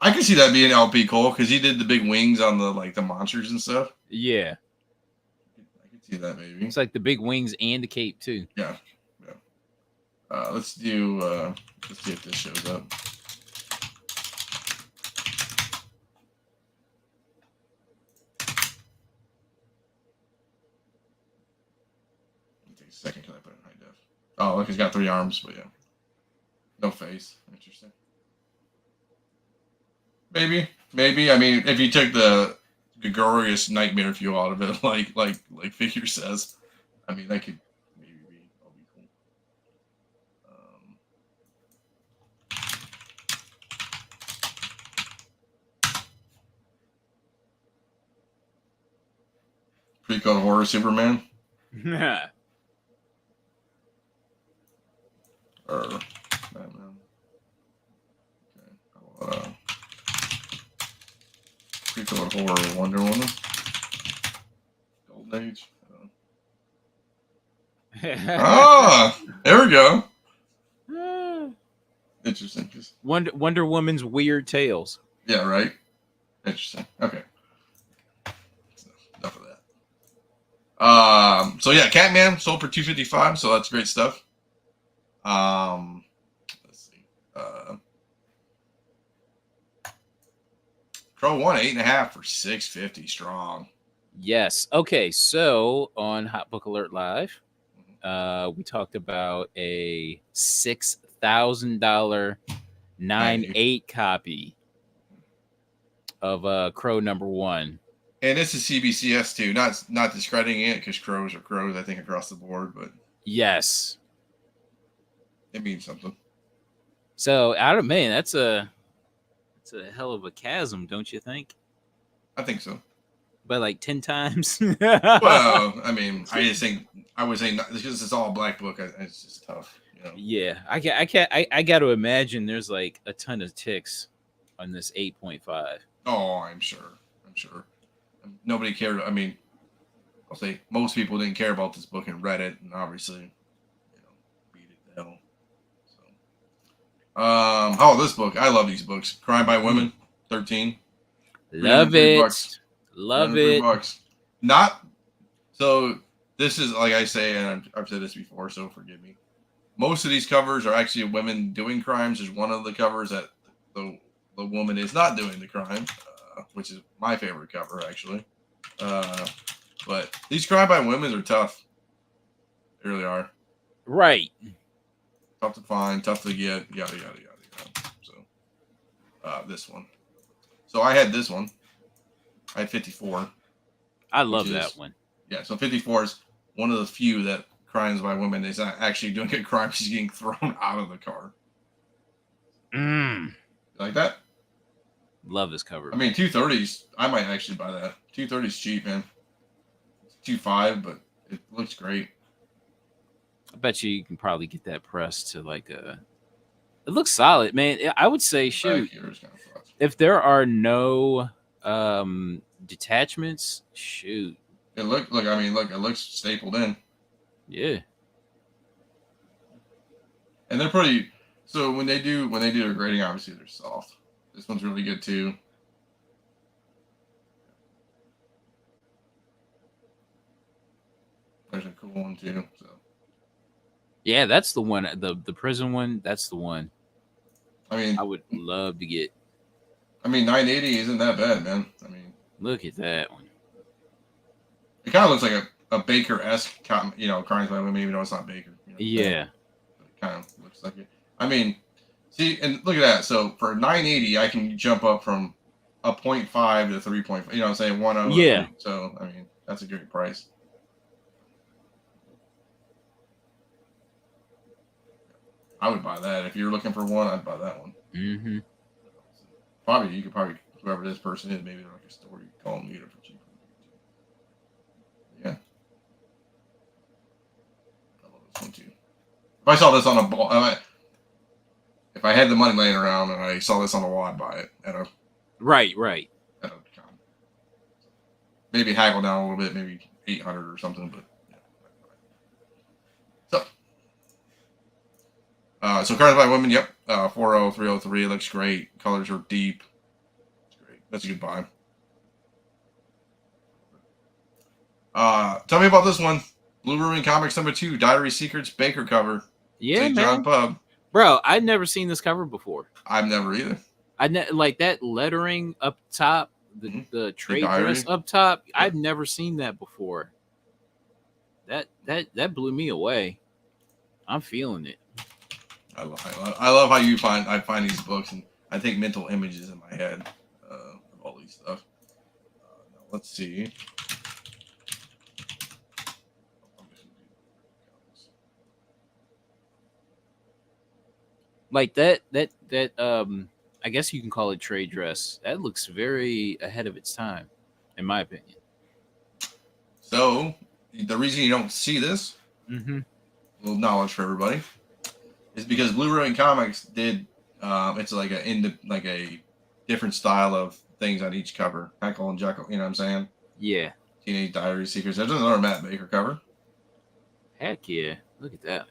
I can see that being LP Cole because he did the big wings on the monsters and stuff. Yeah. I can see that maybe. It's like the big wings and the cape too. Yeah. Let's see if this shows up. Take a second because I put it in high def. Oh, look, he's got 3 arms, but yeah. No face. Interesting. Maybe. I mean, if you took the Gregorius nightmare fuel out of it, like Figure says, I mean, that could maybe be cool. Pre-code horror Superman. Or Batman. Okay. Pre-code horror Wonder Woman. Golden Age. There we go. Interesting. Wonder Woman's weird tales. Yeah, right. Interesting. Okay. Enough of that. So yeah, Catman sold for $255, so that's great stuff. Let's see. Crow won 8.5 for $650 strong. Yes. Okay. So on Hot Book Alert Live, we talked about a $6,000 9/8 copy of Crow #1. And this is CBCS too. Not discrediting it because crows are crows, I think, across the board, but yes, it means something. So that's a hell of a chasm, don't you think? I think so. By like 10 times. Well, I mean, I would say not, because it's all black book. It's just tough, you know. Yeah, I got to imagine there's like a ton of ticks on this 8.5. Oh, I'm sure. Nobody cared. I mean, I'll say most people didn't care about this book and read it, and obviously, beat it to hell. So, this book. I love these books. Crime by Women, 13. Love it. Bucks. Love it. $100. Not so. This is like I say, and I've said this before, so forgive me. Most of these covers are actually women doing crimes. There's one of the covers that the woman is not doing the crime, which is my favorite cover actually. But these crime by women are tough. They really are. Right. Tough to find, tough to get, yada yada yada. So, this one. So I had this one. I had 54. I love that one. Yeah, so 54 is one of the few that crimes by women is not actually doing a crime. She's getting thrown out of the car. You like that? Love this cover. I mean, 230s. I might actually buy that. 230's cheap, man. It's 2.5, but it looks great. I bet you can probably get that pressed to like a. It looks solid, man. I would say, shoot, if there are no detachments, shoot. It look. I mean, look. It looks stapled in. Yeah. And they're pretty. So when they do their grading, obviously they're soft. This one's really good too. There's a cool one too. So. Yeah, that's the one. The prison one. That's the one. I mean, I would love to get. I mean, 980 isn't that bad, man. I mean, look at that one. It kind of looks like a Baker-esque, crimes by women, even though it's not Baker. Yeah. It kind of looks like it. I mean, see, and look at that. So for 980, I can jump up from a 0.5 to 3.5. You know what I'm saying? 1.0. Yeah. So, I mean, that's a great price. I would buy that. If you're looking for one, I'd buy that one. Mm-hmm. You could probably, whoever this person is, maybe they're like a store, you call them, get it for cheap. Yeah. I love this one too. If I saw this on a ball, if I had the money laying around and I saw this on a wall, I'd buy it at a right. At a con. Maybe haggle down a little bit, maybe 800 or something, but yeah. So cards by women, yep. 40, 303, looks great. Colors are deep. It's great. That's a good buy. Tell me about this one. Blue Ruin Comics #2, Diary Secrets Baker cover. Yeah, St. man. John Pub. Bro, I'd never seen this cover before. I've never either. Like that lettering up top, the trade dress up top. Yep. I've never seen that before. That blew me away. I'm feeling it. I love how I find these books and I take mental images in my head of all these stuff. Now let's see. Like that I guess you can call it trade dress. That looks very ahead of its time, in my opinion. So the reason you don't see this, a little knowledge for everybody, is because Blue Ruin Comics did it's like a different style of things on each cover. Heckle and Jekyll, you know what I'm saying? Yeah. Teenage Diary Secrets. There's another Matt Baker cover. Heck yeah. Look at that.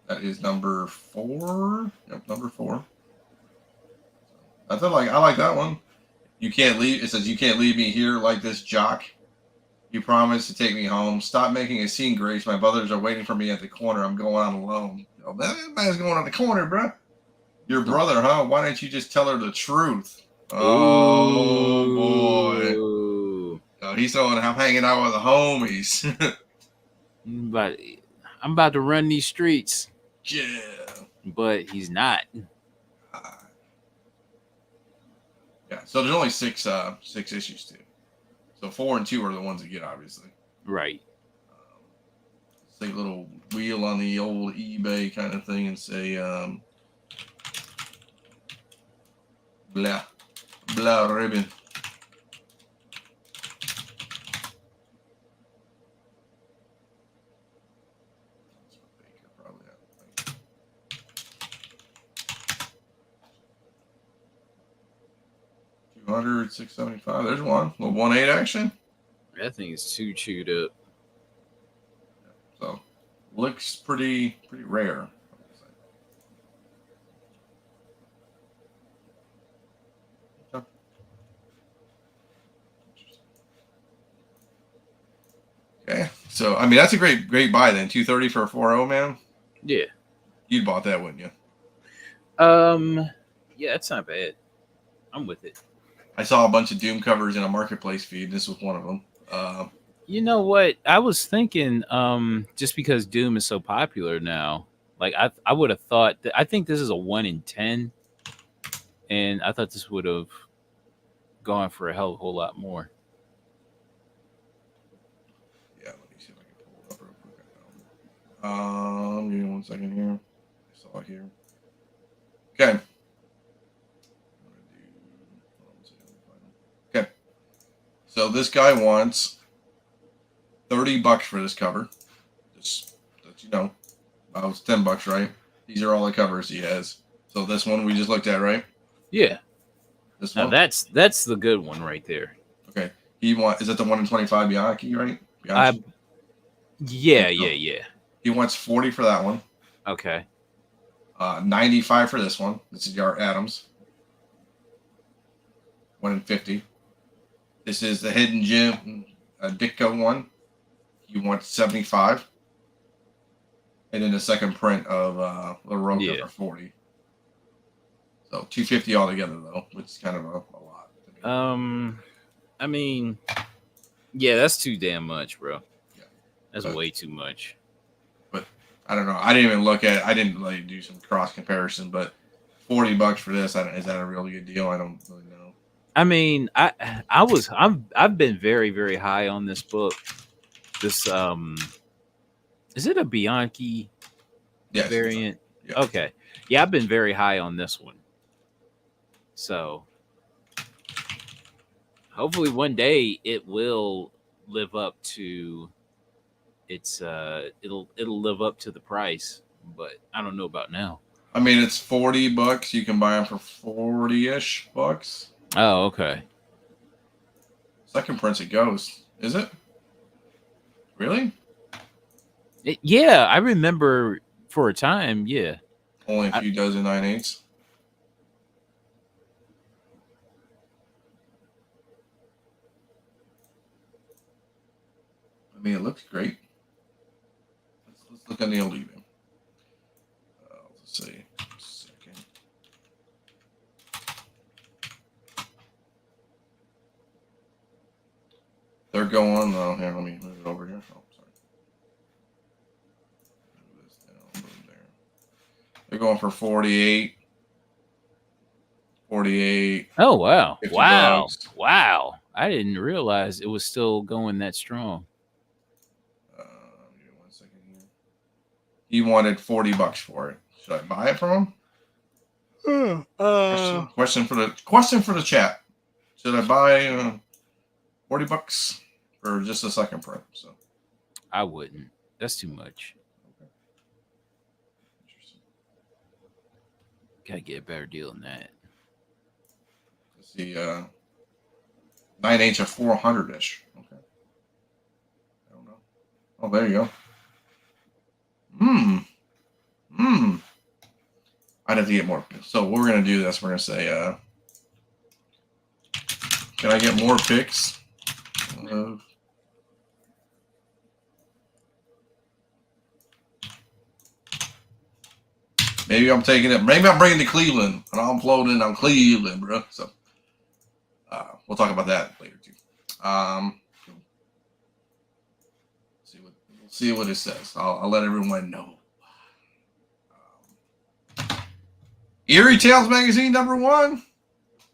That is number 4. Yep, number 4. I like that one. You can't leave. It says, "You can't leave me here like this, jock. You promised to take me home. Stop making a scene, Grace. My brothers are waiting for me at the corner. I'm going on alone." Oh, that man's going on the corner, bro. Your brother, huh? Why don't you just tell her the truth? Oh, boy. Oh, he's throwing, I'm hanging out with the homies. But I'm about to run these streets. Yeah. But he's not. Yeah, so there's only six issues too. So 4 and 2 are the ones that get, obviously. Right. Say a little wheel on the old eBay kind of thing and say blah ribbon. $675. There's one. A little 1/8 action. That thing is too chewed up. So looks pretty rare. Okay. So I mean that's a great buy then. 230 for a 4.0, man. Yeah. You'd bought that, wouldn't you? Yeah, that's not bad. I'm with it. I saw a bunch of Doom covers in a marketplace feed. This was one of them. You know what? I was thinking, just because Doom is so popular now, like I would have thought that I think this is a 1 in 10, and I thought this would have gone for a whole lot more. Yeah, let me see if I can pull it up real quick. Give me 1 second here. I saw it here. Okay. Okay. So this guy wants $30 for this cover. Just let you know. It's $10, right? These are all the covers he has. So this one we just looked at, right? Yeah. This Now one. that's the good one right there. Okay. Is that the 1 in 25 Bianchi, right? Yeah. He wants 40 for that one. Okay. 95 for this one. This is Yart Adams. 1 in 50. This is the Hidden Gem Ditko one. He wants 75. And then the second print of La Roca for 40. So 250 altogether though, which is kind of a lot. I mean, yeah, that's too damn much, bro. Yeah. That's way too much. But I don't know. I didn't even look at. I didn't like do some cross comparison. But $40 for this, is that a really good deal? I don't really know. I mean, I've been very, very high on this book. This is it a Bianchi variant? Yeah. Okay. Yeah, I've been very high on this one. So hopefully one day it will live up to its it'll live up to the price, but I don't know about now. I mean, it's $40. You can buy them for 40-ish bucks. Oh, okay. Second print's a Ghost. Is it? Really? Yeah, I remember for a time, yeah. Only a few dozen 9/8s. I mean, it looks great. Let's look on the old eBay. Let's see. Second. They're going. Oh, here, let me move it over here. Oh, sorry. Move this down. Boom, there. They're going for 48. 48. Oh wow! Wow! $50. Wow! I didn't realize it was still going that strong. Give me 1 second here. He wanted $40 for it. Should I buy it from him? Question for the chat. Should I buy $40 or just a second print? So I wouldn't. That's too much. Okay. Interesting. Gotta get a better deal than that. Let's see. 9/8 or 400-ish. Okay. I don't know. Oh, there you go. I'd have to get more. So we're gonna do this. We're gonna say, can I get more picks? Maybe I'm taking it. Maybe I'm bringing it to Cleveland, and I'm floating on Cleveland, bro. So we'll talk about that later too. See what it says. I'll let everyone know. Eerie Tales magazine #1.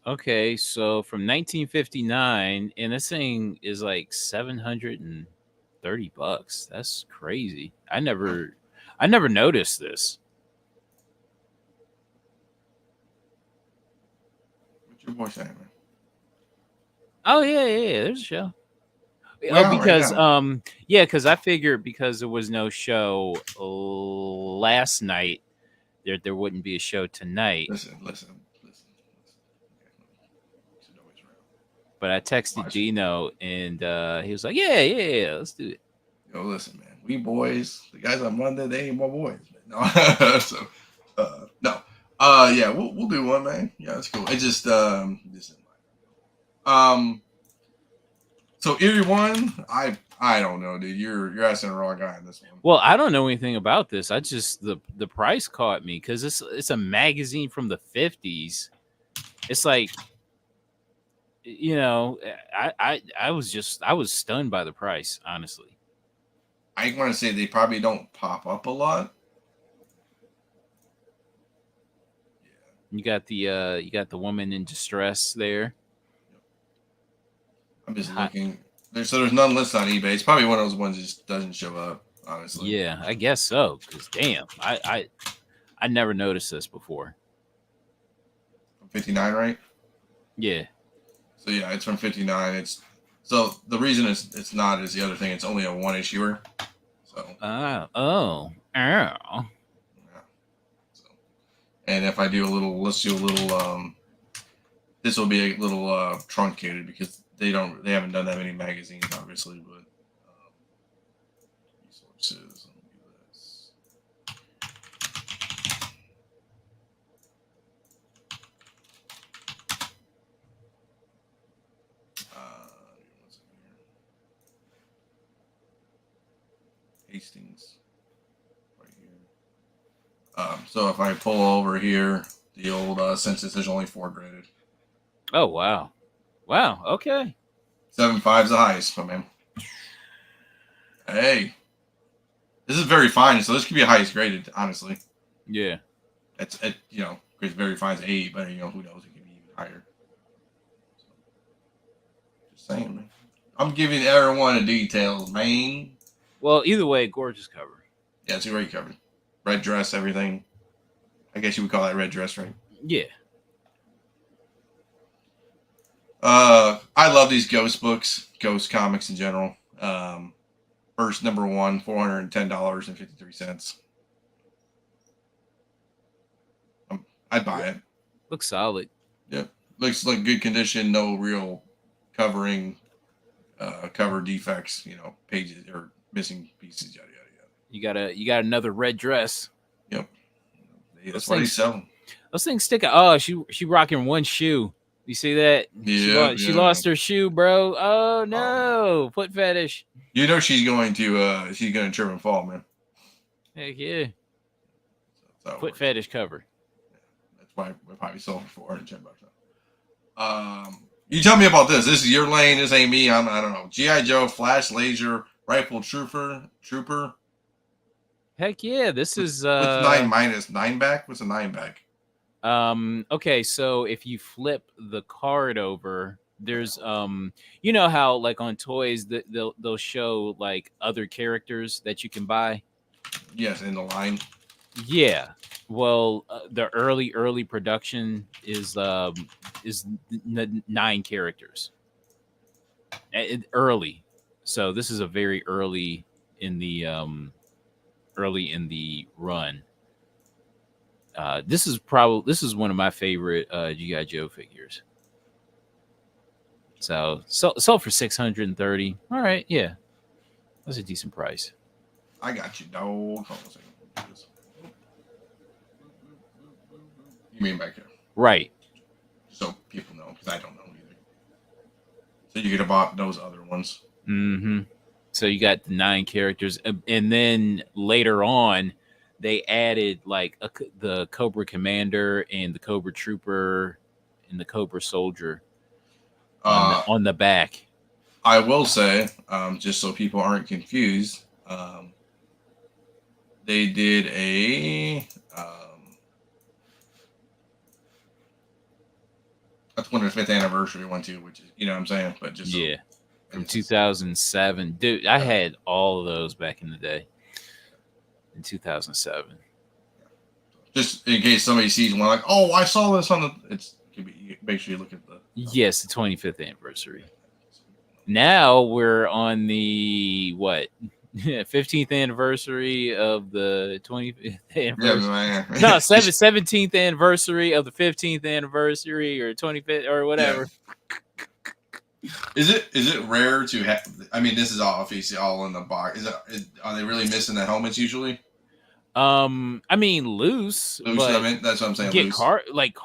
Okay, so from 1959, and this thing is like $730. That's crazy. I never noticed this. What's your voice saying, man? Oh yeah. There's a show. Oh, because right because I figured because there was no show last night, there wouldn't be a show tonight. Listen. But I texted Gino and he was like, yeah, let's do it. Yo, listen, man. We boys, the guys on Monday, they ain't my boys. No. So, no. Yeah, we'll do one, man. Yeah, that's cool. It just so Eerie 1, I don't know, dude. You're asking the wrong guy on this one. Well, I don't know anything about this. I just the price caught me because it's a magazine from the 50s. It's like, you know, I was stunned by the price, honestly. I want to say they probably don't pop up a lot. You got the woman in distress there. I'm just looking. There's none listed on eBay. It's probably one of those ones that just doesn't show up. honestly. Yeah, I guess so. Cause damn, I never noticed this before. From 59, right? Yeah. So yeah, it's from 59. So the reason it's not is the other thing. It's only a one issuer. So Oh. yeah. So, and if I do a little, let's do a little. This will be a little truncated because they haven't done that many magazines, obviously, but resources. Let me do this. One second here. Hastings, right here. So if I pull over here, the old census, there's only 4 graded. Oh wow. Wow. Okay. 7.5 is the highest, my man. Hey, this is very fine, so this could be the highest graded, honestly. Yeah. It's because very fine is 8, but who knows, it could be even higher. So, just saying, man. I'm giving everyone the details, man. Well, either way, gorgeous cover. Yeah, it's already covered. Red dress, everything. I guess you would call that red dress, right? Yeah. I love these ghost books, ghost comics in general. First number 1, $410.53. I'd buy it. Looks solid. Yep, looks like good condition. No real covering, cover defects. Pages or missing pieces. Yada yada yada. You got another red dress. Yep, that's why he's selling. Those things stick out. Oh, she rocking one shoe. You see that? Yeah, she lost her shoe, bro. Oh no, foot fetish. She's going to trip and fall, man. Heck yeah. Foot fetish cover. Yeah, that's why we probably sold for $410. You tell me about this. This is your lane. This ain't me. I don't know. G.I. Joe Flash Laser Rifle Trooper. Heck yeah, this is what's 9 minus 9 back? What's a 9 back? Okay, so if you flip the card over, there's you know how like on toys that they'll show like other characters that you can buy. Yes, in the line. Yeah. Well, the early production is 9 characters. Early. So this is a very early in the run. This is one of my favorite G.I. Joe figures. So sold for $630. All right, yeah, that's a decent price. I got you, dog. Hold on a second. You mean back here? Right. So people know, because I don't know either. So you could have bought those other ones. Mm-hmm. So you got the 9 characters, and then later on, they added like the Cobra Commander and the Cobra Trooper and the Cobra Soldier on the back. I will say, just so people aren't confused, they did a 25th anniversary one too, which is what I'm saying, but just from 2007, dude. I had all of those back in the day. In 2007. Just in case somebody sees one, like, oh, I saw this on the. Make sure you look at the. Yes, the 25th anniversary. Now we're on the 15th anniversary of the 25th anniversary. Yeah, no, 17th anniversary of the 15th anniversary or 25th or whatever. Yeah. Is it rare to have? I mean, this is obviously all in the box. Are they really missing the helmets usually? I mean, loose. But I mean, that's what I'm saying. Get loose. Carded. Like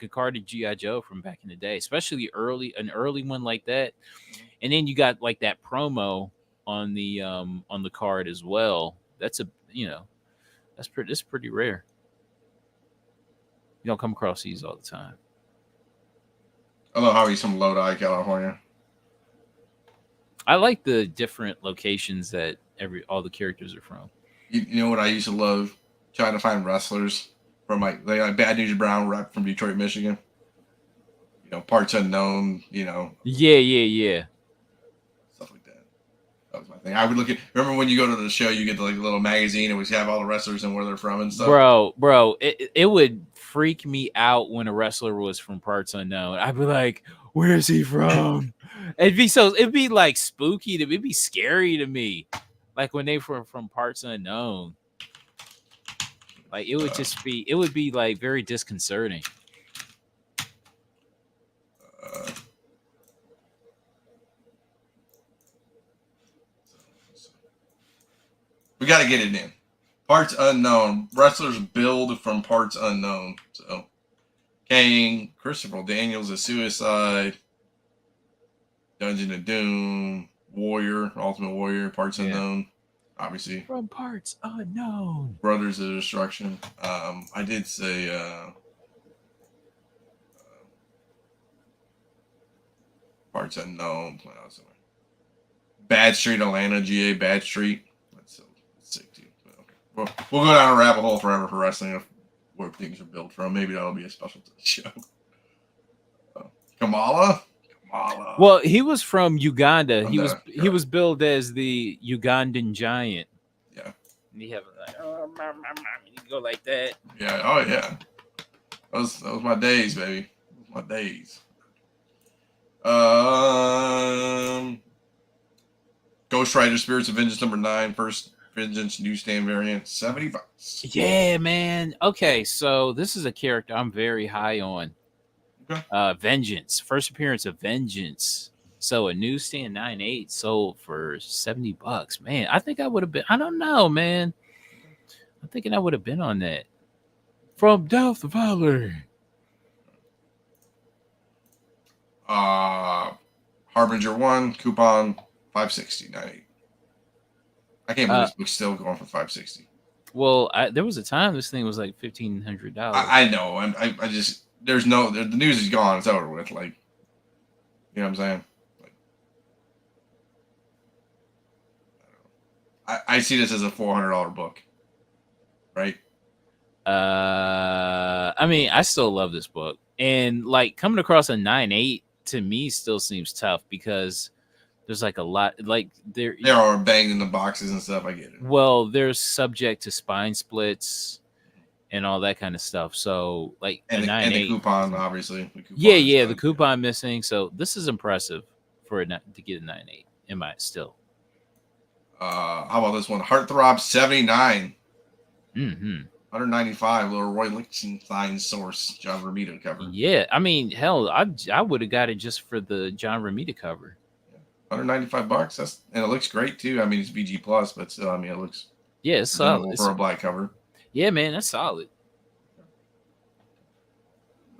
a carded G.I. Joe from back in the day, especially an early one like that. And then you got like that promo on the card as well. That's pretty rare. You don't come across these all the time. I love how he's from Lodi, California. I like the different locations that all the characters are from. You know what I used to love? Trying to find wrestlers from like Bad News Brown rep from Detroit, Michigan. Parts unknown. Yeah. Stuff like that. my thing. I would look at. Remember when you go to the show, you get the like little magazine and we have all the wrestlers and where they're from and stuff. Bro, it would freak me out when a wrestler was from parts unknown. I'd be like, "Where's he from?" It'd be like spooky it'd be scary to me, like when they were from parts unknown. Like it would be like very disconcerting. Uh, we got to get it in. Parts unknown. Wrestlers build from parts unknown. So, Kane, Christopher Daniels, A Suicide, Dungeon of Doom, Warrior, Ultimate Warrior, parts unknown. Obviously, from parts unknown. Brothers of Destruction. I did say parts unknown. Bad Street, Atlanta, GA, Bad Street. That's sick too. But okay. We'll go down a rabbit hole forever for wrestling where things are built from. Maybe that'll be a special to the show. Kamala. Well, he was from Uganda. He correct. was billed as the Ugandan giant. Yeah. And he have like, you go like that. Yeah. Oh yeah. That was my days, baby. My days. Ghost Rider Spirits of Vengeance #9, first Vengeance newsstand variant, $70. Yeah, man. Okay, so this is a character I'm very high on. Okay. Vengeance, first appearance of Vengeance. So a newsstand 9.8 sold for $70. Man, I think I would have been. I don't know, man. I'm thinking I would have been on that. From Death Valley. Harbinger 1 coupon $560 $98. I can't believe this book's still going for $560. Well, there was a time this thing was like $1,500. I know. I just the news is gone. It's over with. Like, you know what I'm saying? Like, I see this as a $400 book, right? I mean, I still love this book, and like coming across a 9.8 to me still seems tough because there's like a lot, like they are banged in the boxes and stuff. I get it. Well, they're subject to spine splits and all that kind of stuff. So like and the coupon, obviously. The coupon missing. So this is impressive for to get a 9.8. Am I still? How about this one? Heartthrob 79. Mm-hmm. 195, little Roy Lichtenstein source, John Romita cover. Yeah, I mean, hell, I would have got it just for the John Romita cover. $195. And it looks great too. I mean, it's BG plus, but still, I mean, it looks it's solid for a black cover. Yeah, man, that's solid.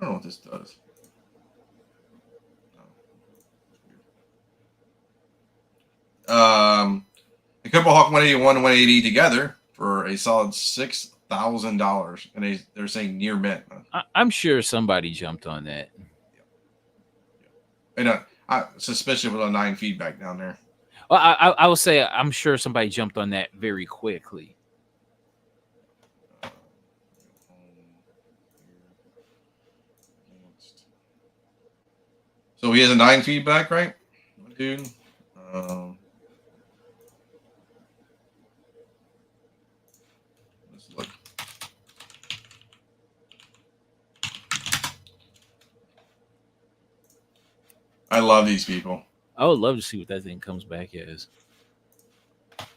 I don't know what this does. The Couple Hawk 181 and 180 together for a solid $6,000, and they're saying near mint. I'm sure somebody jumped on that. And suspicious with a 9 feedback down there. Well, I will say I'm sure somebody jumped on that very quickly. So he has a 9 feedback, right, dude? Let's look. I love these people. I would love to see what that thing comes back as.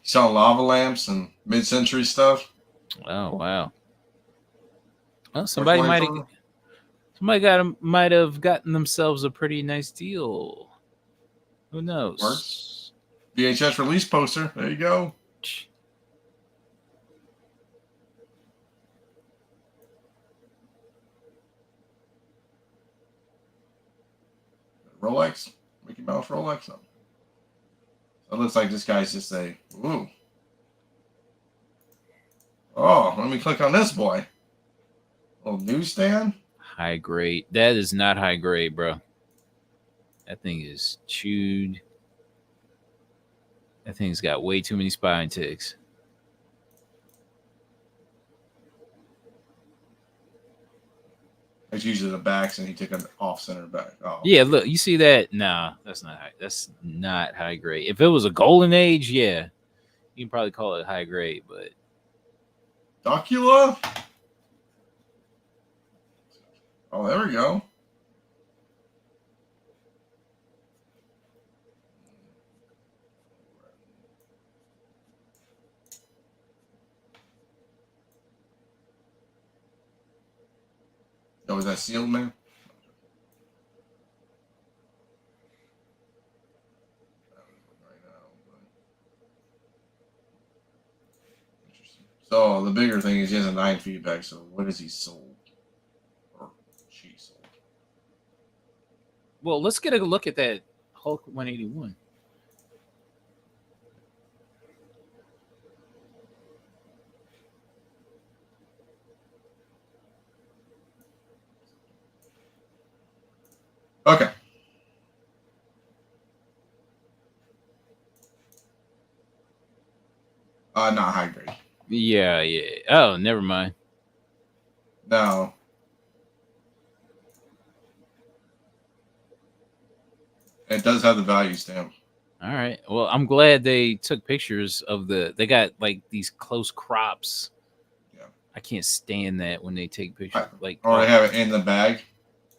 Selling lava lamps and mid-century stuff. Oh wow! Well, somebody might have gotten themselves a pretty nice deal. Who knows? Works. VHS release poster. There you go. Rolex, Mickey Mouse Rolex. So it looks like this guy's just ooh. Oh, let me click on this boy. Little newsstand. High grade. That is not high grade, bro. That thing is chewed. That thing's got way too many spine ticks. Like it's usually the backs, and he took an off-center back. Oh, Yeah, look, you see that? Nah, that's not high. That's not high grade. If it was a golden age, yeah, you can probably call it high grade. But Docula. Oh, there we go. Oh, is that sealed, man? So the bigger thing is he has a 9 feedback. So what is he sold? Or she sold? well, let's get a look at that Hulk 181. Okay. Not high grade. Yeah, yeah. Oh, never mind. No. It does have the value stamp. All right. Well, I'm glad they took pictures of the. They got like these close crops. Yeah. I can't stand that when they take pictures. Like, or they have it in the bag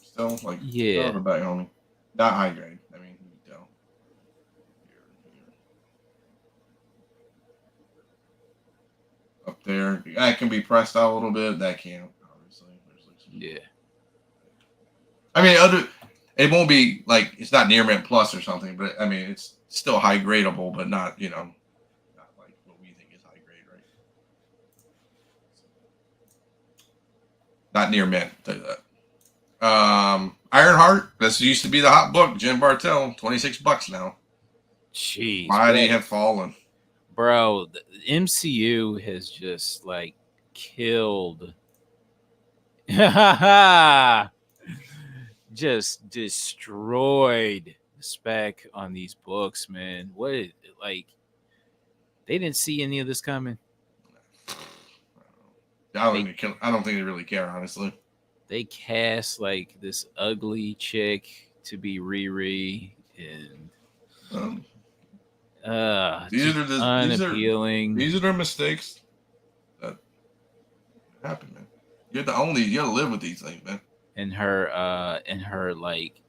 still. Like, yeah. the bag, homie. Not high grade. I mean, you can tell. Up there. That can be pressed out a little bit. That can't, obviously. Yeah. I mean, it won't be like it's not near mint plus or something, but I mean it's still high gradable, but not not like what we think is high grade, right? Not near mint. Tell you that. Ironheart. This used to be the hot book. Jim Bartell. $26 now. Jeez. Mighty have fallen. Bro, the MCU has just like killed. Just destroyed the spec on these books, man. Like they didn't see any of this coming. I don't think they really care, honestly. They cast like this ugly chick to be Riri, and these are unappealing. These are their mistakes that happen, man. You have to live with these things, man. And her like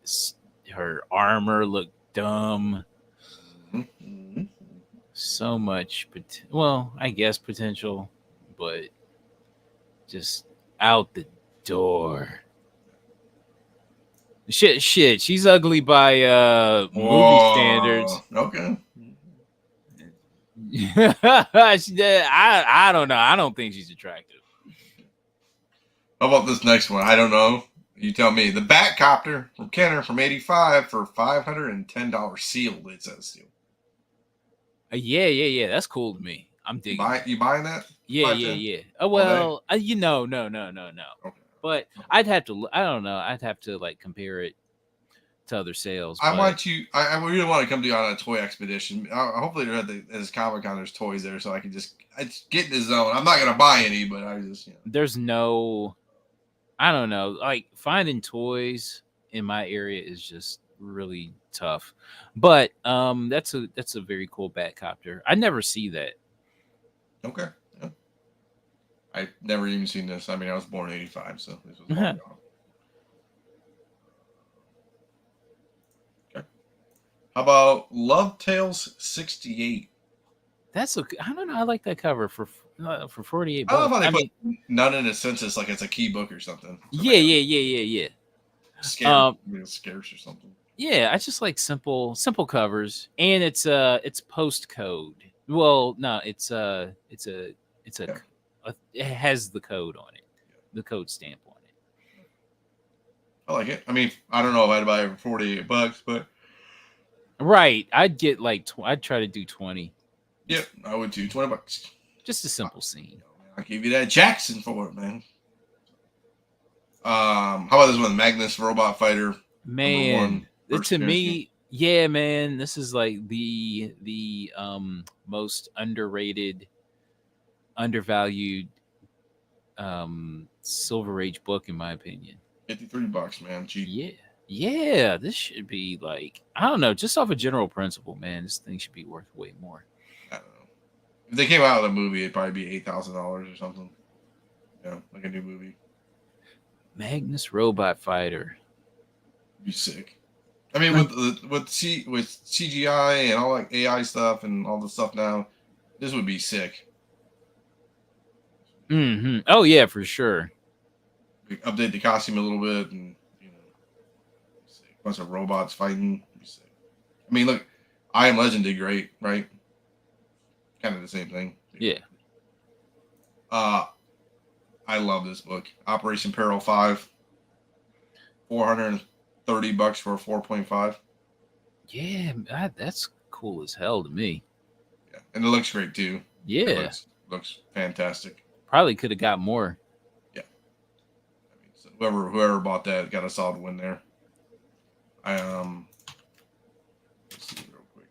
her armor looked dumb. Mm-hmm. So much, well, I guess potential, but just out the door. Shit, she's ugly by movie standards. Okay. I don't know. I don't think she's attractive. How about this next one? I don't know. You tell me. The Batcopter from Kenner from '85 for $510 sealed. It says sealed. Yeah. That's cool to me. I'm digging. You buying that? Yeah. Oh well, no. Okay. But I'd have to. I don't know. I'd have to like compare it to other sales. I want you. I really want to come to you on a toy expedition. Hopefully, they're at this Comic-Con. There's toys there, so I can just get in the zone. I'm not gonna buy any, but I just There's no. I don't know. Like finding toys in my area is just really tough. But that's a very cool Batcopter. I never see that. Okay. Yeah. I've never even seen this. I mean, I was born in '85, so this was long gone. Okay. How about Love Tales '68? I don't know. I like that cover for $48. I don't know if they put none in a census like it's a key book or something. Yeah. Scarce or something. Yeah, I just like simple covers, and it's postcode. Well, no, it has the code on it, the code stamp on it. I like it. I mean, I don't know if I'd buy it for $48, but right, I'd get like I'd try to do 20. Yep, I would too. $20. Just a simple scene. I'll give you that Jackson for it, man. How about this one, Magnus Robot Fighter? Man, to me, yeah, man, this is like the most underrated, undervalued Silver Age book in my opinion. $53, man. Cheap. Yeah. Yeah, this should be like, I don't know, just off a general principle, man, this thing should be worth way more. I don't know. If they came out with a movie, it'd probably be $8,000 or something. Yeah, like a new movie. Magnus Robot Fighter. It'd be sick. I mean, with CGI and all like AI stuff and all the stuff now, this would be sick. Mm-hmm. Oh yeah, for sure. We update the costume a little bit, and sick. Bunch of robots fighting. It'd be sick. I mean, look, I Am Legend did great, right? Kind of the same thing. Yeah. I love this book. Operation Peril 5. $430 for a 4.5. Yeah, that's cool as hell to me. Yeah, and it looks great too. Yeah. It looks fantastic. Probably could have got more. Yeah. I mean, so whoever bought that got a solid win there. Let's see real quick.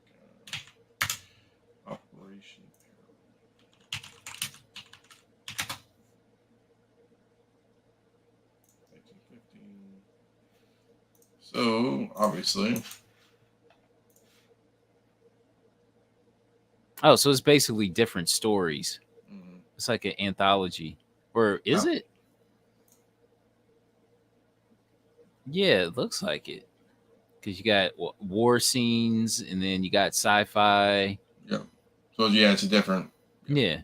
Operation Peril. 1915. So obviously. Oh, so it's basically different stories. Mm-hmm. It's like an anthology. Or is it? Yeah, it looks like it. Because you got war scenes and then you got sci-fi. Yeah. So yeah, it's a different. Yeah.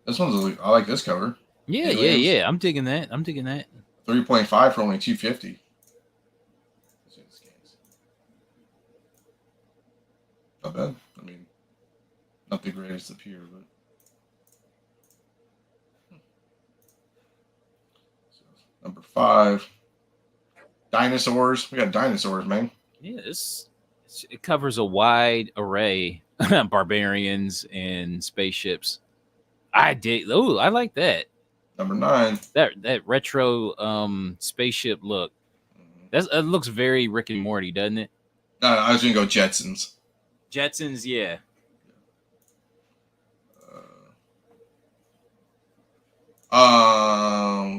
This one's I like this cover. Yeah, Aliens. yeah. I'm digging that. 3.5 for only $250. Not bad. I mean, not the greatest up here, but so, number 5, dinosaurs. We got dinosaurs, man. Yeah, it covers a wide array barbarians and spaceships. I like that. Number 9. That retro spaceship look. It looks very Rick and Morty, doesn't it? I was gonna go Jetsons. Jetsons, yeah.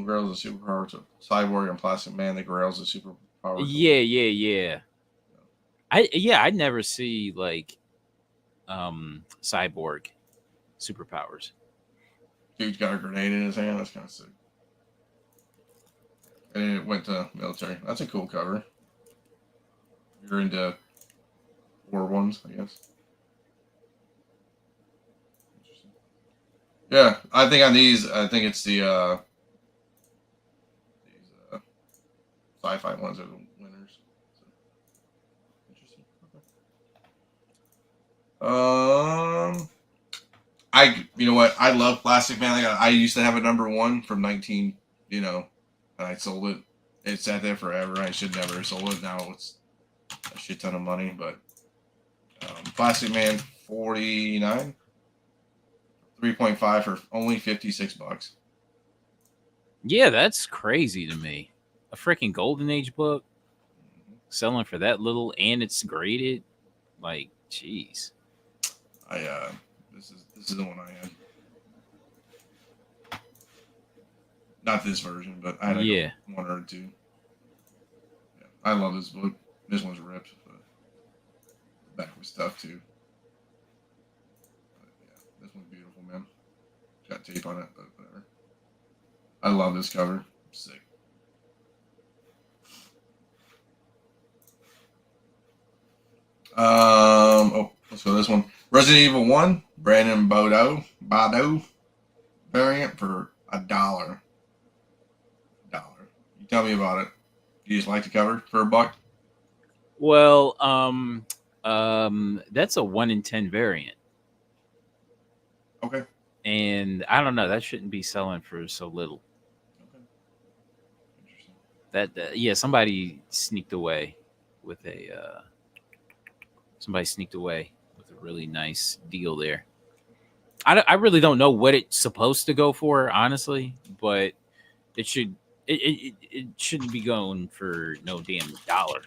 Girls with superpowers. Cyborg and Plastic Man. The girls with superpowers. Yeah. I'd never see like cyborg superpowers. Dude's got a grenade in his hand. That's kind of sick. And it went to military. That's a cool cover. You're into war ones, I guess. Yeah, I think on these, I think it's the sci-fi ones are the winners. So, interesting. Okay. You know what? I love Plastic Man. I used to have a number 1 from 19, and I sold it. It sat there forever. I should never have sold it. Now it's a shit ton of money, but Plastic Man 49. 3.5 for only $56. Yeah, that's crazy to me. A freaking Golden Age book selling for that little, and it's graded. Like, jeez. This is the one I had. Not this version, but I had one or two. Yeah, I love this book. This one's ripped, but the back was tough too. This one's beautiful, man. Got tape on it, but whatever. I love this cover. Sick. Let's go this one. Resident Evil 1, Brandon Bado variant for $1. You tell me about it. You just like the cover for $1? Well, that's a 1 in 10 variant. Okay. And I don't know, that shouldn't be selling for so little. Okay. Interesting. Somebody sneaked away with a really nice deal there. I really don't know what it's supposed to go for, honestly, but it shouldn't be going for no damn $1.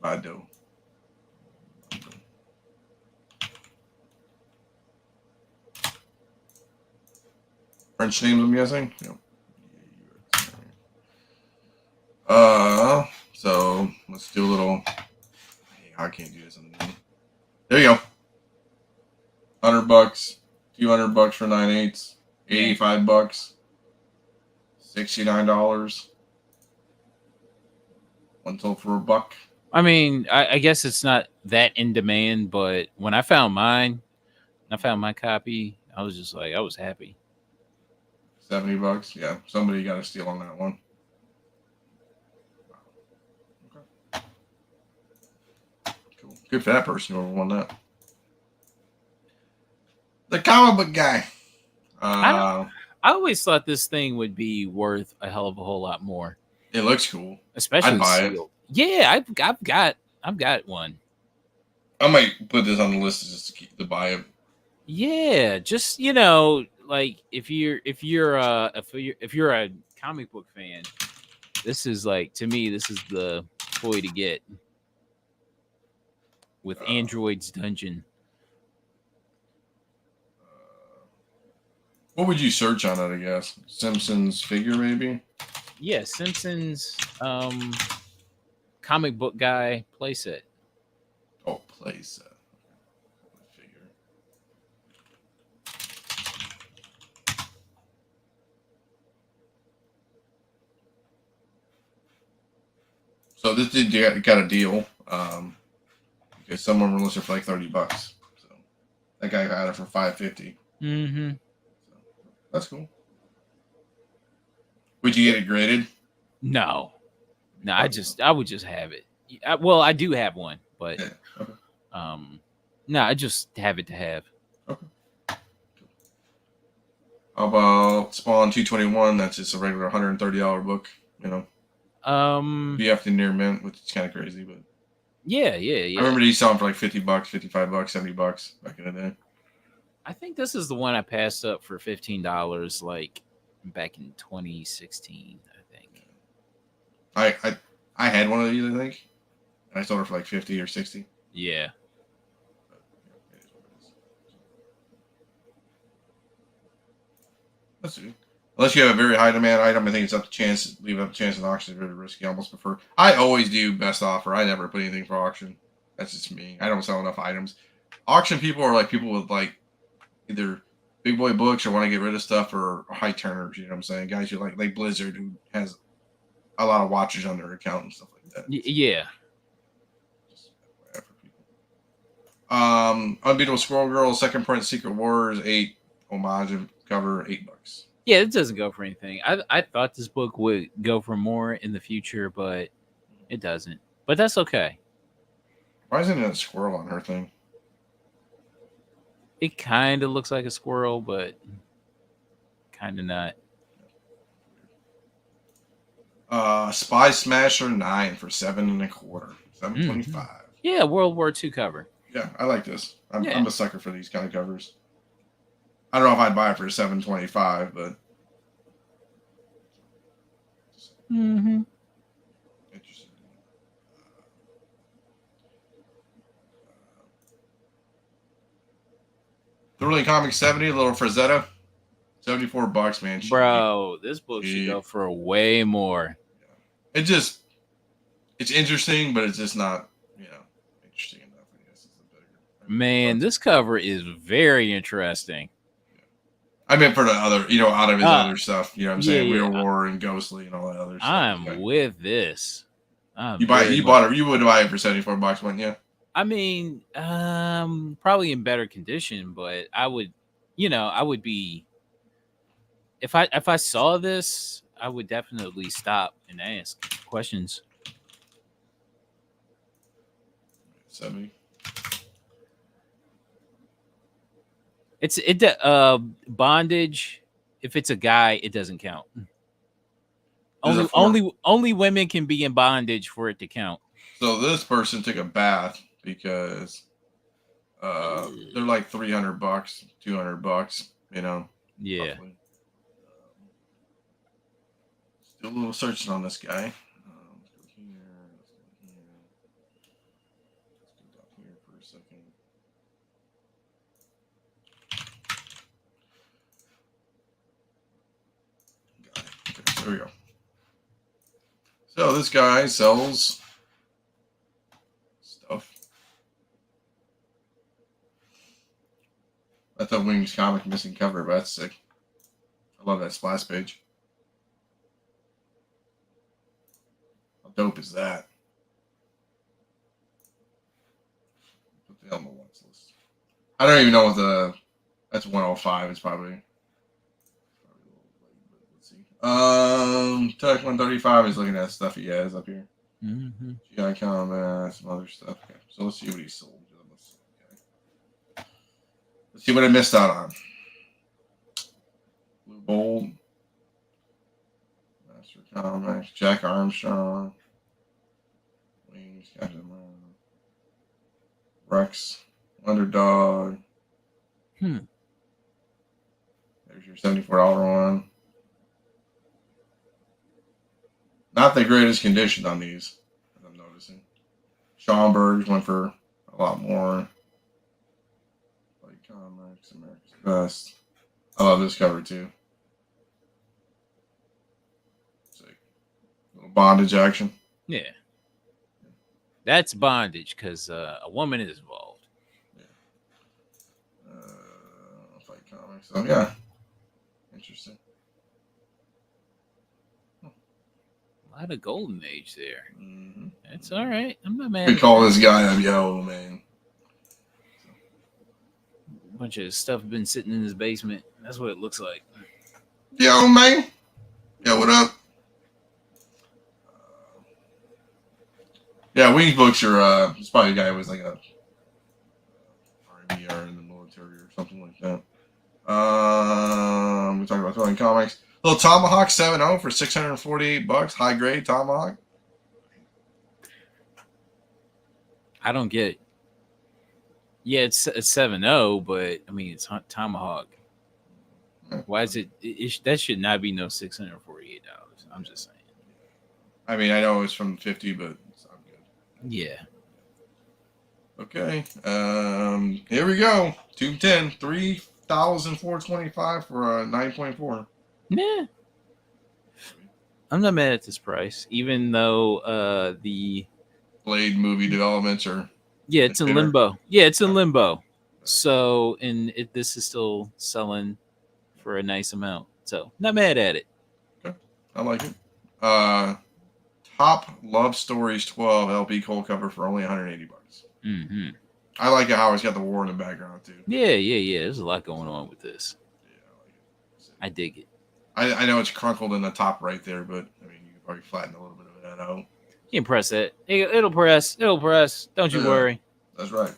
Bado. French names, I'm guessing. Yep. So let's do a little. I can't do this on the. There you go. $100, $200 for 9/8, $85, $69. One sold for $1. I mean, I guess it's not that in demand, but when I found mine, I found my copy, I was just like, I was happy. $70. Yeah, somebody got a steal on that one. Okay. Cool. Good for that person whoever won that. The comic book guy. I always thought this thing would be worth a hell of a whole lot more, It looks cool. especially I'd buy sealed. Yeah, I've got one. I might put this on the list just to keep to buy it. Yeah, just like if you're a comic book fan, this is like, to me, this is the toy to get with Android's Dungeon. What would you search on it? I guess Simpsons figure maybe. Yeah, Simpsons comic book guy playset. Oh, playset. Figure. So this dude got a deal. Because someone released it for like $30. So that guy got it for $5.50. Mm-hmm. So that's cool. Would you get it graded? No, I would just have it. Well, I do have one, but Yeah. Okay. no, I just have it to have. Okay. How about Spawn 221? That's just a regular $130 book. You know, be after near mint, which is kind of crazy, but yeah. I remember these selling for like $50, $55, $70 back in the day. I think this is the one I passed up for $15, like back in 2016. I think. I had one of these, I think, and I sold it for like 50 or 60. Yeah. Let's see. Unless you have a very high demand item, I think it's up to chance. Leave it up to chance in auction is really risky. I almost prefer. I always do best offer. I never put anything for auction. That's just me. I don't sell enough items. Auction people are like people with like either big boy books or want to get rid of stuff or high turners. You know what I'm saying? Guys who like Blizzard who has a lot of watchers on their account and stuff like that. Yeah. Unbeatable Squirrel Girl, second print Secret Wars, 8 homage and cover, $8. Yeah, it doesn't go for anything. I thought this book would go for more in the future, but it doesn't. But that's okay. Why isn't it a squirrel on her thing? It kind of looks like a squirrel, but kind of not. Spy Smasher 9 for $7.25, $7.25. Yeah, World War II cover. Yeah, I like this. I'm a sucker for these kind of covers. I don't know if I'd buy it for $7.25, but interesting. Thrilling Comics 70, a little Frazetta, $74, man. Bro, this book should go for way more. Yeah. It's interesting, but it's just not, interesting enough. I guess it's a bigger. Man, this cover is very interesting. I meant for the other, out of his other stuff. You know what I'm saying? Real War and Ghostly and all that other stuff. I'm with this. You bought it. You would buy it for $74, wouldn't you? I mean, probably in better condition, but I would be, if I saw this, I would definitely stop and ask questions. 70. It's bondage. If it's a guy, it doesn't count. Only women can be in bondage for it to count. So this person took a bath because they're like $300, $200, Yeah. Roughly. Still a little searching on this guy. Let's go here. Let's go down here for a second. There we go. So this guy sells stuff. I thought Wings comic missing cover, but that's sick. I love that splash page. How dope is that? Put the on the watch list. I don't even know what the. That's 105. It's probably a little late, but let's see. Tech 135 is looking at stuff he has up here. Mm-hmm. GI Combat, some other stuff. Okay, so let's see what he sold. Okay. Let's see what I missed out on. Blue Bolt, Master Comics, Jack Armstrong, Wings, Captain America, Rex, Underdog. There's your $74 one. Not the greatest condition on these, as I'm noticing. Schomburg's went for a lot more. Like Comics, America's Best. I love this cover too. Sick. Little bondage action. Yeah. That's bondage because a woman is involved. Yeah. Fight Comics. So yeah. Interesting. A lot of golden age there. Mm-hmm. That's all right. I'm not mad. We call this guy a yo, man. A bunch of stuff been sitting in his basement. That's what it looks like. Yo, man. Yo, what up? Yeah, Wings books are, it's probably a guy who was like a Army or in the military or something like that. We talked about throwing comics. Little Tomahawk 7.0 for $648. High grade Tomahawk. I don't get it. Yeah, it's 7.0, but I mean it's Tomahawk. Why is it that should not be no $648? I'm just saying. I mean, I know it's from 50, but it's not good. Yeah. Okay. Here we go. Tube 10, 3,425 for a 9.4. Yeah. I'm not mad at this price, even though the Blade movie developments are. Yeah, it's in limbo. Yeah, it's in limbo. So, and this is still selling for a nice amount. So, not mad at it. Okay, I like it. Top Love Stories 12 LP cold cover for only $180. Mm-hmm. I like it how it's got the war in the background too. Yeah. There's a lot going on with this. Yeah, I like it. I dig it. I know it's crunkled in the top right there, but I mean you can probably flatten a little bit of that out. You can press it. It'll press. It'll press. Don't you worry. That's right.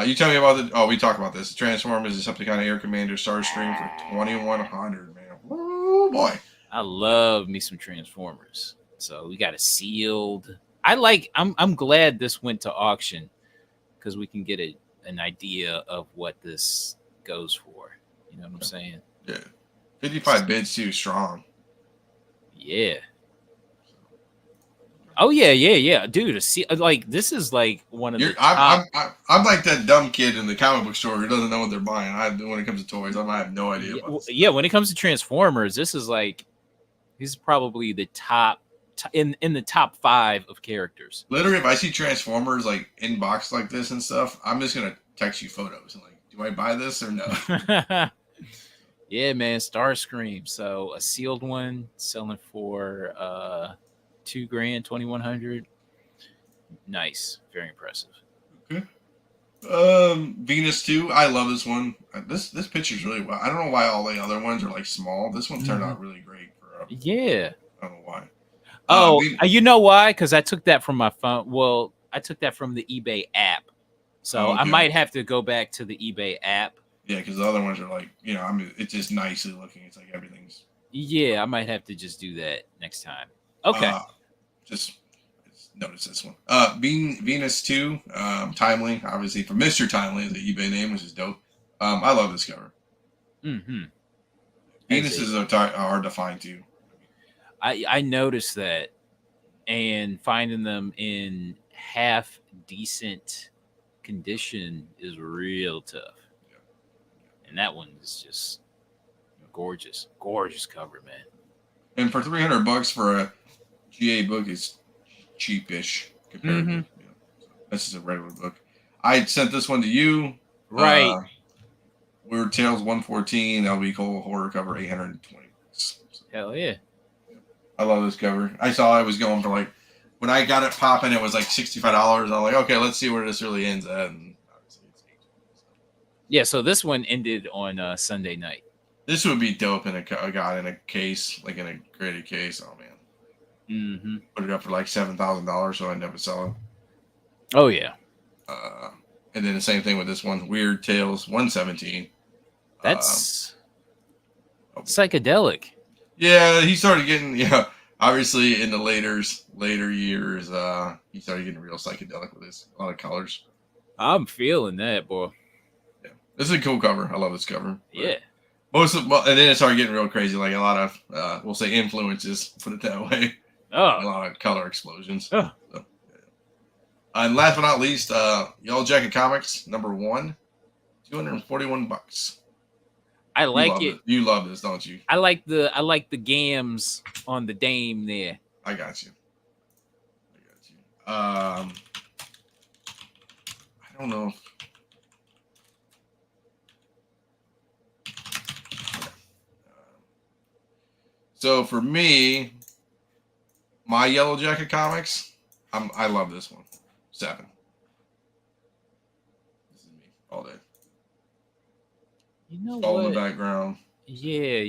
You tell me about the. Oh, we talked about this. The Transformers is something kind of Air Commander Starstream for $2,100, man. Oh boy. I love me some Transformers. So we got a sealed. I'm glad this went to auction because we can get an idea of what this goes for. You know what I'm saying? Yeah. 55 bids too strong. Yeah. Oh yeah, dude. Like this is like one of the. I'm like that dumb kid in the comic book store who doesn't know what they're buying. When it comes to toys, I have no idea. Yeah, when it comes to Transformers, this is probably the top in the top 5 of characters. Literally, if I see Transformers like in box like this and stuff, I'm just gonna text you photos and like, do I buy this or no? Yeah, man, Starscream. So a sealed one selling for $2,000, $2,100. Nice, very impressive. Okay. Venus 2. I love this one. This picture's really well. I don't know why all the other ones are like small. This one turned out really great for. Yeah. I don't know why. You know why? Because I took that from my phone. Well, I took that from the eBay app. So I might have to go back to the eBay app. Yeah, because the other ones are like, it's just nicely looking. It's like everything's. Yeah, I might have to just do that next time. Okay. Just notice this one. Venus 2, Timely, obviously from Mr. Timely is the eBay name, which is dope. I love this cover. Mm-hmm. Venus is hard to find too. I noticed that, and finding them in half decent condition is real tough. Yeah. And that one is just gorgeous cover, man. And for $300 for a GA book is cheapish compared to, this is a regular book. I sent this one to you. Right. Weird Tales 114, LB Cole horror cover, $820. So, Hell yeah. I love this cover. I saw it was going for like, when I got it popping, it was like $65. I was like, okay, let's see where this really ends at. And obviously it's $820. Yeah, so this one ended on Sunday night. This would be dope in in a case, like in a graded case. Oh man, put it up for like $7,000, so I never sell it. Oh yeah. And then the same thing with this one, Weird Tales 117. That's psychedelic. Yeah, he started getting obviously in the later years, he started getting real psychedelic with this, a lot of colors. I'm feeling that, boy. Yeah, this is a cool cover. I love this cover. Yeah. And then it started getting real crazy, like a lot of we'll say influences, put it that way. Oh, A lot of color explosions. Oh. So, and last but not least, Yellow Jacket Comics #1, $241. I like it. You love this, don't you? I like the gams on the dame there. I got you. I don't know. So for me, my Yellow Jacket Comics, I love this one. 7. This is me all day. You know All what? in the background. Yeah.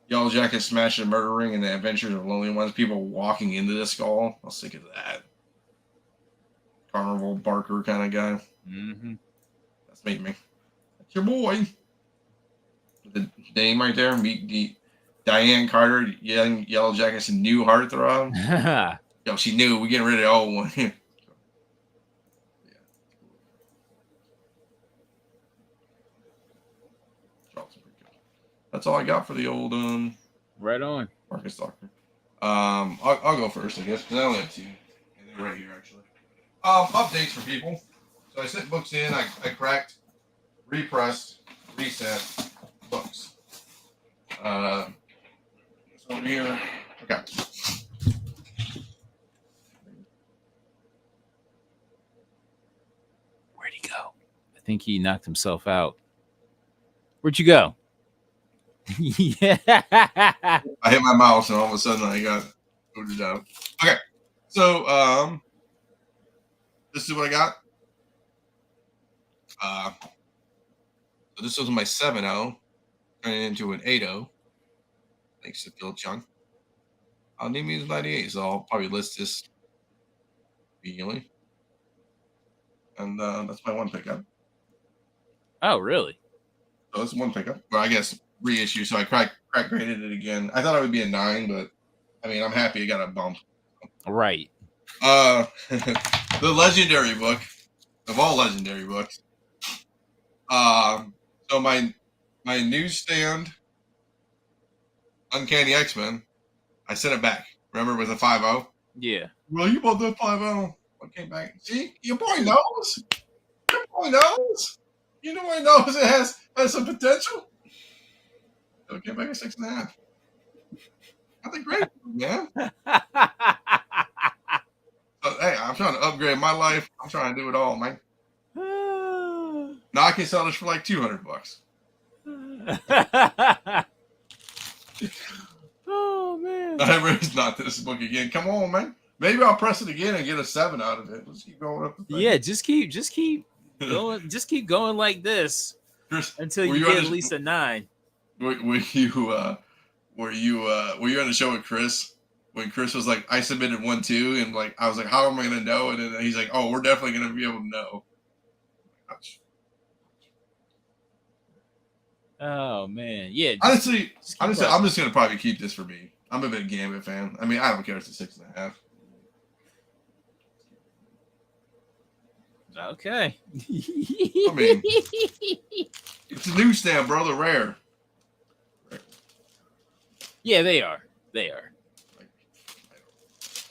Yellow Jacket smashing and murdering and the adventures of lonely ones. People walking into the skull. I was sick of that. Carnival Barker kind of guy. That's me. That's your boy. The name right there. Meet the Diane Carter, young Yellow Jacket's new heartthrob. Yo, she knew we getting rid of the old one. Yeah. That's all I got for the old Right on. Marcus Stalker. I'll go first, I guess, because I only have 2. And they're right here, actually. Updates for people. So I sent books in. I cracked, repressed, reset books. So over here. Okay. Where'd he go? I think he knocked himself out. Where'd you go? Yeah. I hit my mouse and all of a sudden I got booted out. Okay. So this is what I got. So this was my 7.0 turning into an 8.0. Thanks to Phil Chung. Name me is 98, so I'll probably list this immediately. And that's my one pickup. Oh, really? So that's one pickup. Well, I guess reissue. So I crack graded it again. I thought I would be a 9, but I mean I'm happy I got a bump. Right. The legendary book of all legendary books. So my newsstand Uncanny X-Men, I sent it back. Remember with a 5.0? Yeah. Well, you bought the 5.0. I came back. See, your boy knows. Your boy knows. You know he knows it has some potential. So it came back at 6.5. Nothing great, man. So, hey, I'm trying to upgrade my life. I'm trying to do it all, man. Now I can sell this for like $200. Oh man! It's not this book again. Come on, man. Maybe I'll press it again and get a 7 out of it. Let's keep going up. Yeah, just keep going. Just keep going like this Chris, until you get at least a 9. Were you on the show with Chris? When Chris was like, I submitted 1 too, and like I was like, how am I gonna know? And then he's like, oh, we're definitely gonna be able to know. Oh man, yeah. Honestly, I'm just gonna probably keep this for me. I'm a big Gambit fan. I mean, I don't care if it's a 6.5. Okay. I mean, it's a newsstand, bro. They're rare. Yeah, they are. They are.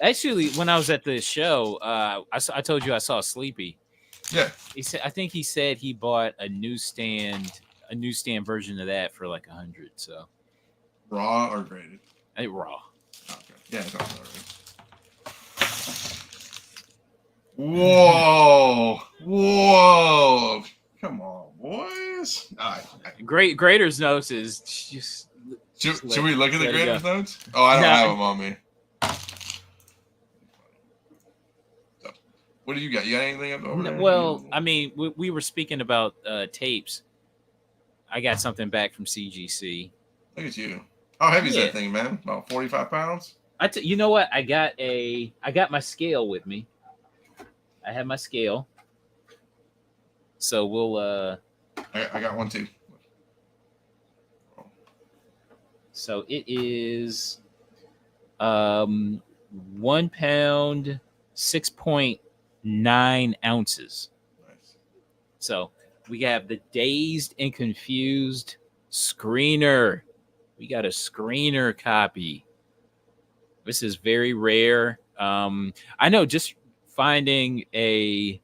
Actually, when I was at the show, I told you I saw Sleepy. Yeah. I think he said he bought a newsstand version of that for like $100. So Raw or graded? Raw. Okay. Yeah, it's all right. Whoa! Come on, boys. All right. Grader's notes is just. Should we look at the let it go. Grader's notes? Oh, I don't No. have them on me. So, what do you got? You got anything up over there? Well, I mean, we were speaking about tapes. I got something back from CGC. Look at you. How heavy is Yeah. that thing, man? About 45 pounds? You know what? I got my scale with me. I have my scale. So we'll I got one too. So it is 1 pound 6.9 ounces. Nice. So we have the Dazed and Confused screener. We got a screener copy. This is very rare. I know, just finding a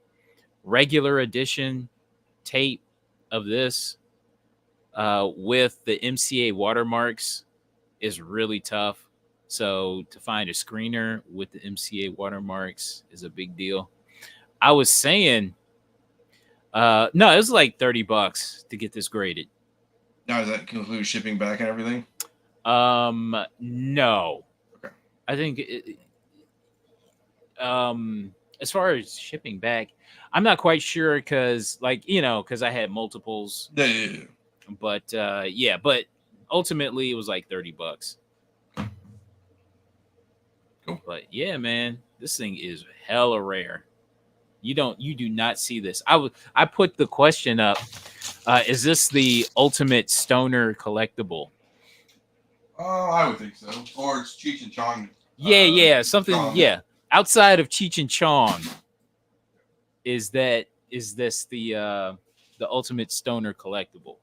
regular edition tape of this with the MCA watermarks is really tough. So to find a screener with the MCA watermarks is a big deal. I was saying, no, it was like $30 to get this graded. Now, does that include shipping back and everything? No. Okay. I think as far as shipping back, I'm not quite sure because, because I had multiples. Yeah. But but ultimately it was like $30. Cool. But yeah, man, this thing is hella rare. You do not see this. I put the question up. Is this the ultimate stoner collectible? Oh, I would think so. Or it's Cheech and Chong. Yeah, something. Chong. Yeah, outside of Cheech and Chong, is this the ultimate stoner collectible?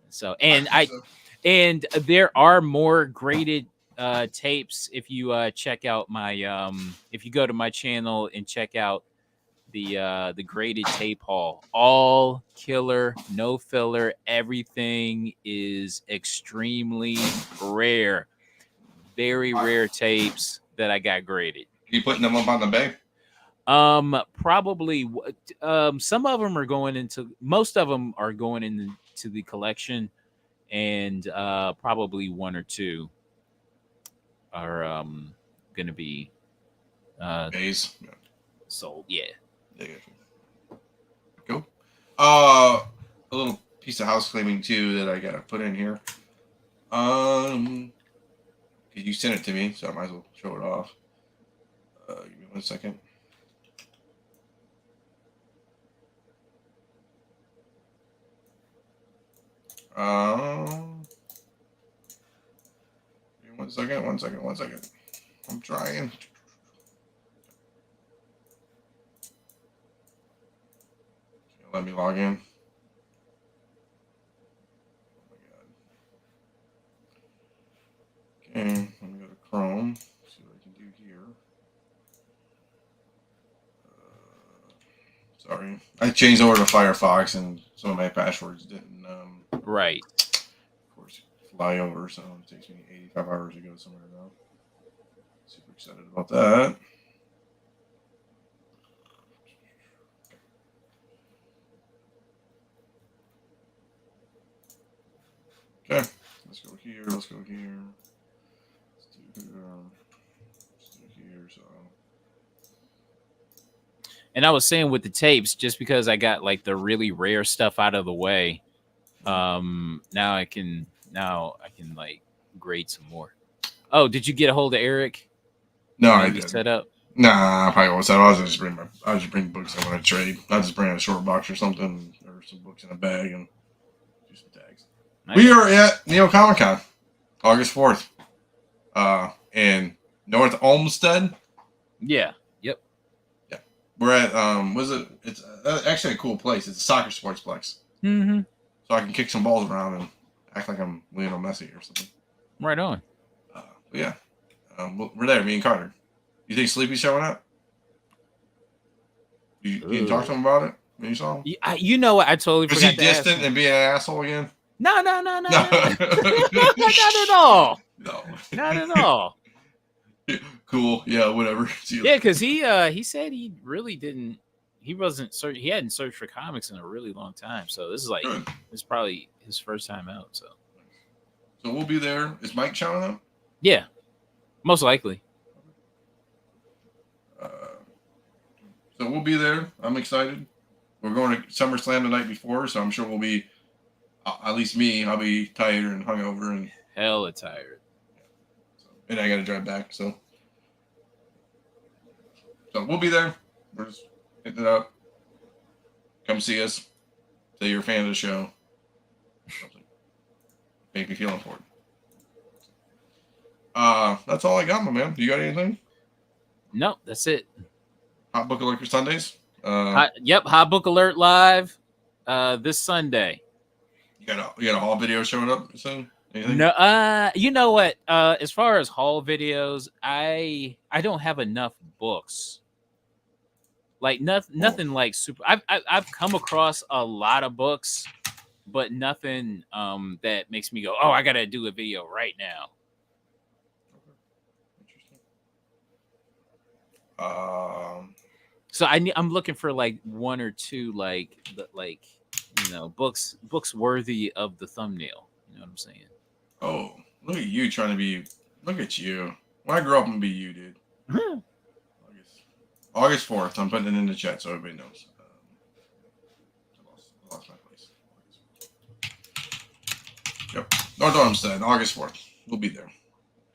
So and there are more graded tapes if you check out my if you go to my channel and check out the graded tape haul. All killer, no filler, everything is extremely rare. Very rare tapes that I got graded. You putting them up on the bay? Probably some of them are going into, most of them are going into the collection, and probably one or two are gonna be Bays. sold. Yeah. Cool. A little piece of house cleaning too that I gotta put in here. You sent it to me, so I might as well show it off. Give me 1 second. Give me 1 second. 1 second. I'm trying. Let me log in. Oh my god. Okay, let me go to Chrome. See what I can do here. Sorry, I changed over to Firefox, and some of my passwords didn't. Right. Of course, fly over, so it takes me 85 hours to go somewhere now. Super excited about that. Okay, let's go here. Let's do here. So. And I was saying with the tapes, just because I got like the really rare stuff out of the way, now I can like grade some more. Oh, did you get a hold of Eric? No, I didn't. Set up. Nah, I probably won't set up. I'll just bring books in when I trade. I'll just bring a short box or something, or some books in a bag, and do some tags. Nice. We are at Neo Comic Con, August 4th, in North Olmsted. Yeah. Yep. Yeah. We're at it's actually a cool place. It's a soccer sportsplex. Mm-hmm. So I can kick some balls around and act like I'm Lionel Messi or something. Right on. Yeah. We're there, me and Carter. You think Sleepy's showing up? You can talk to him about it when you saw him? You know what? I totally forgot. Was he distant and being an asshole again? No. Not at all. No. Not at all. Cool. Yeah, whatever. See you Yeah, later. because he said he really didn't. He wasn't. He hadn't searched for comics in a really long time. So this is like Good. it's probably his first time out. So So we'll be there. Is Mike showing up? yeah, most likely. Uh, so we'll be there. I'm excited. We're going to SummerSlam the night before, so I'm sure we'll be, at least me, I'll be tired and hungover, and Hella tired. and I got to drive back. So we'll be there. We're just hitting it up. Come see us. Say you're a fan of the show. Make me feel important. That's all I got, my man. You got anything? No, that's it. Hot Book of Liquor Sundays. Hot Book Alert live this Sunday. You got a haul video showing up soon? Anything? No, you know what? As far as haul videos, I don't have enough books. Like nothing like super. I've come across a lot of books, but nothing that makes me go, oh, I gotta do a video right now. Interesting. So I'm looking for like one or two books worthy of the thumbnail. You know what I'm saying? Oh, look at you trying to be. Look at you. When I grow up, I'm gonna be you, dude. August 4th. I'm putting it in the chat so everybody knows. I lost my place. Yep. That's what I'm saying. August 4th. We'll be there.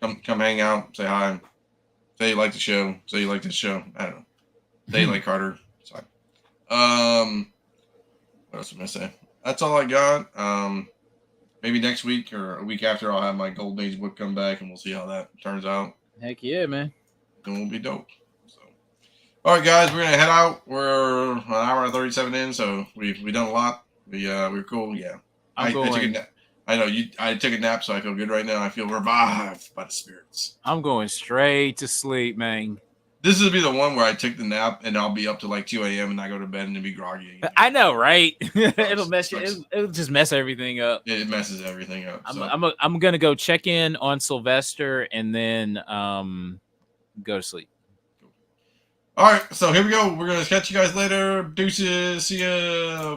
Come hang out. Say hi. Say you like the show. Say you like this show. I don't know. Say you like Carter. It's fine. What else am I gonna say? That's all I got. Maybe next week or a week after, I'll have my Golden Age book come back, and we'll see how that turns out. Heck yeah, man. And we'll be dope. So, all right, guys, we're gonna head out. We're an hour and 37 in, so we've done a lot. We're cool. Yeah, I took a nap. I know you. I took a nap, so I feel good right now. I feel revived by the spirits. I'm going straight to sleep, man. This will be the one where I take the nap and I'll be up to like 2 a.m. and I go to bed and it'll be groggy again. I know, right? It'll mess you. It'll just mess everything up. It messes everything up. I'm gonna go check in on Sylvester and then go to sleep. All right, so here we go. We're gonna catch you guys later. Deuces. See ya.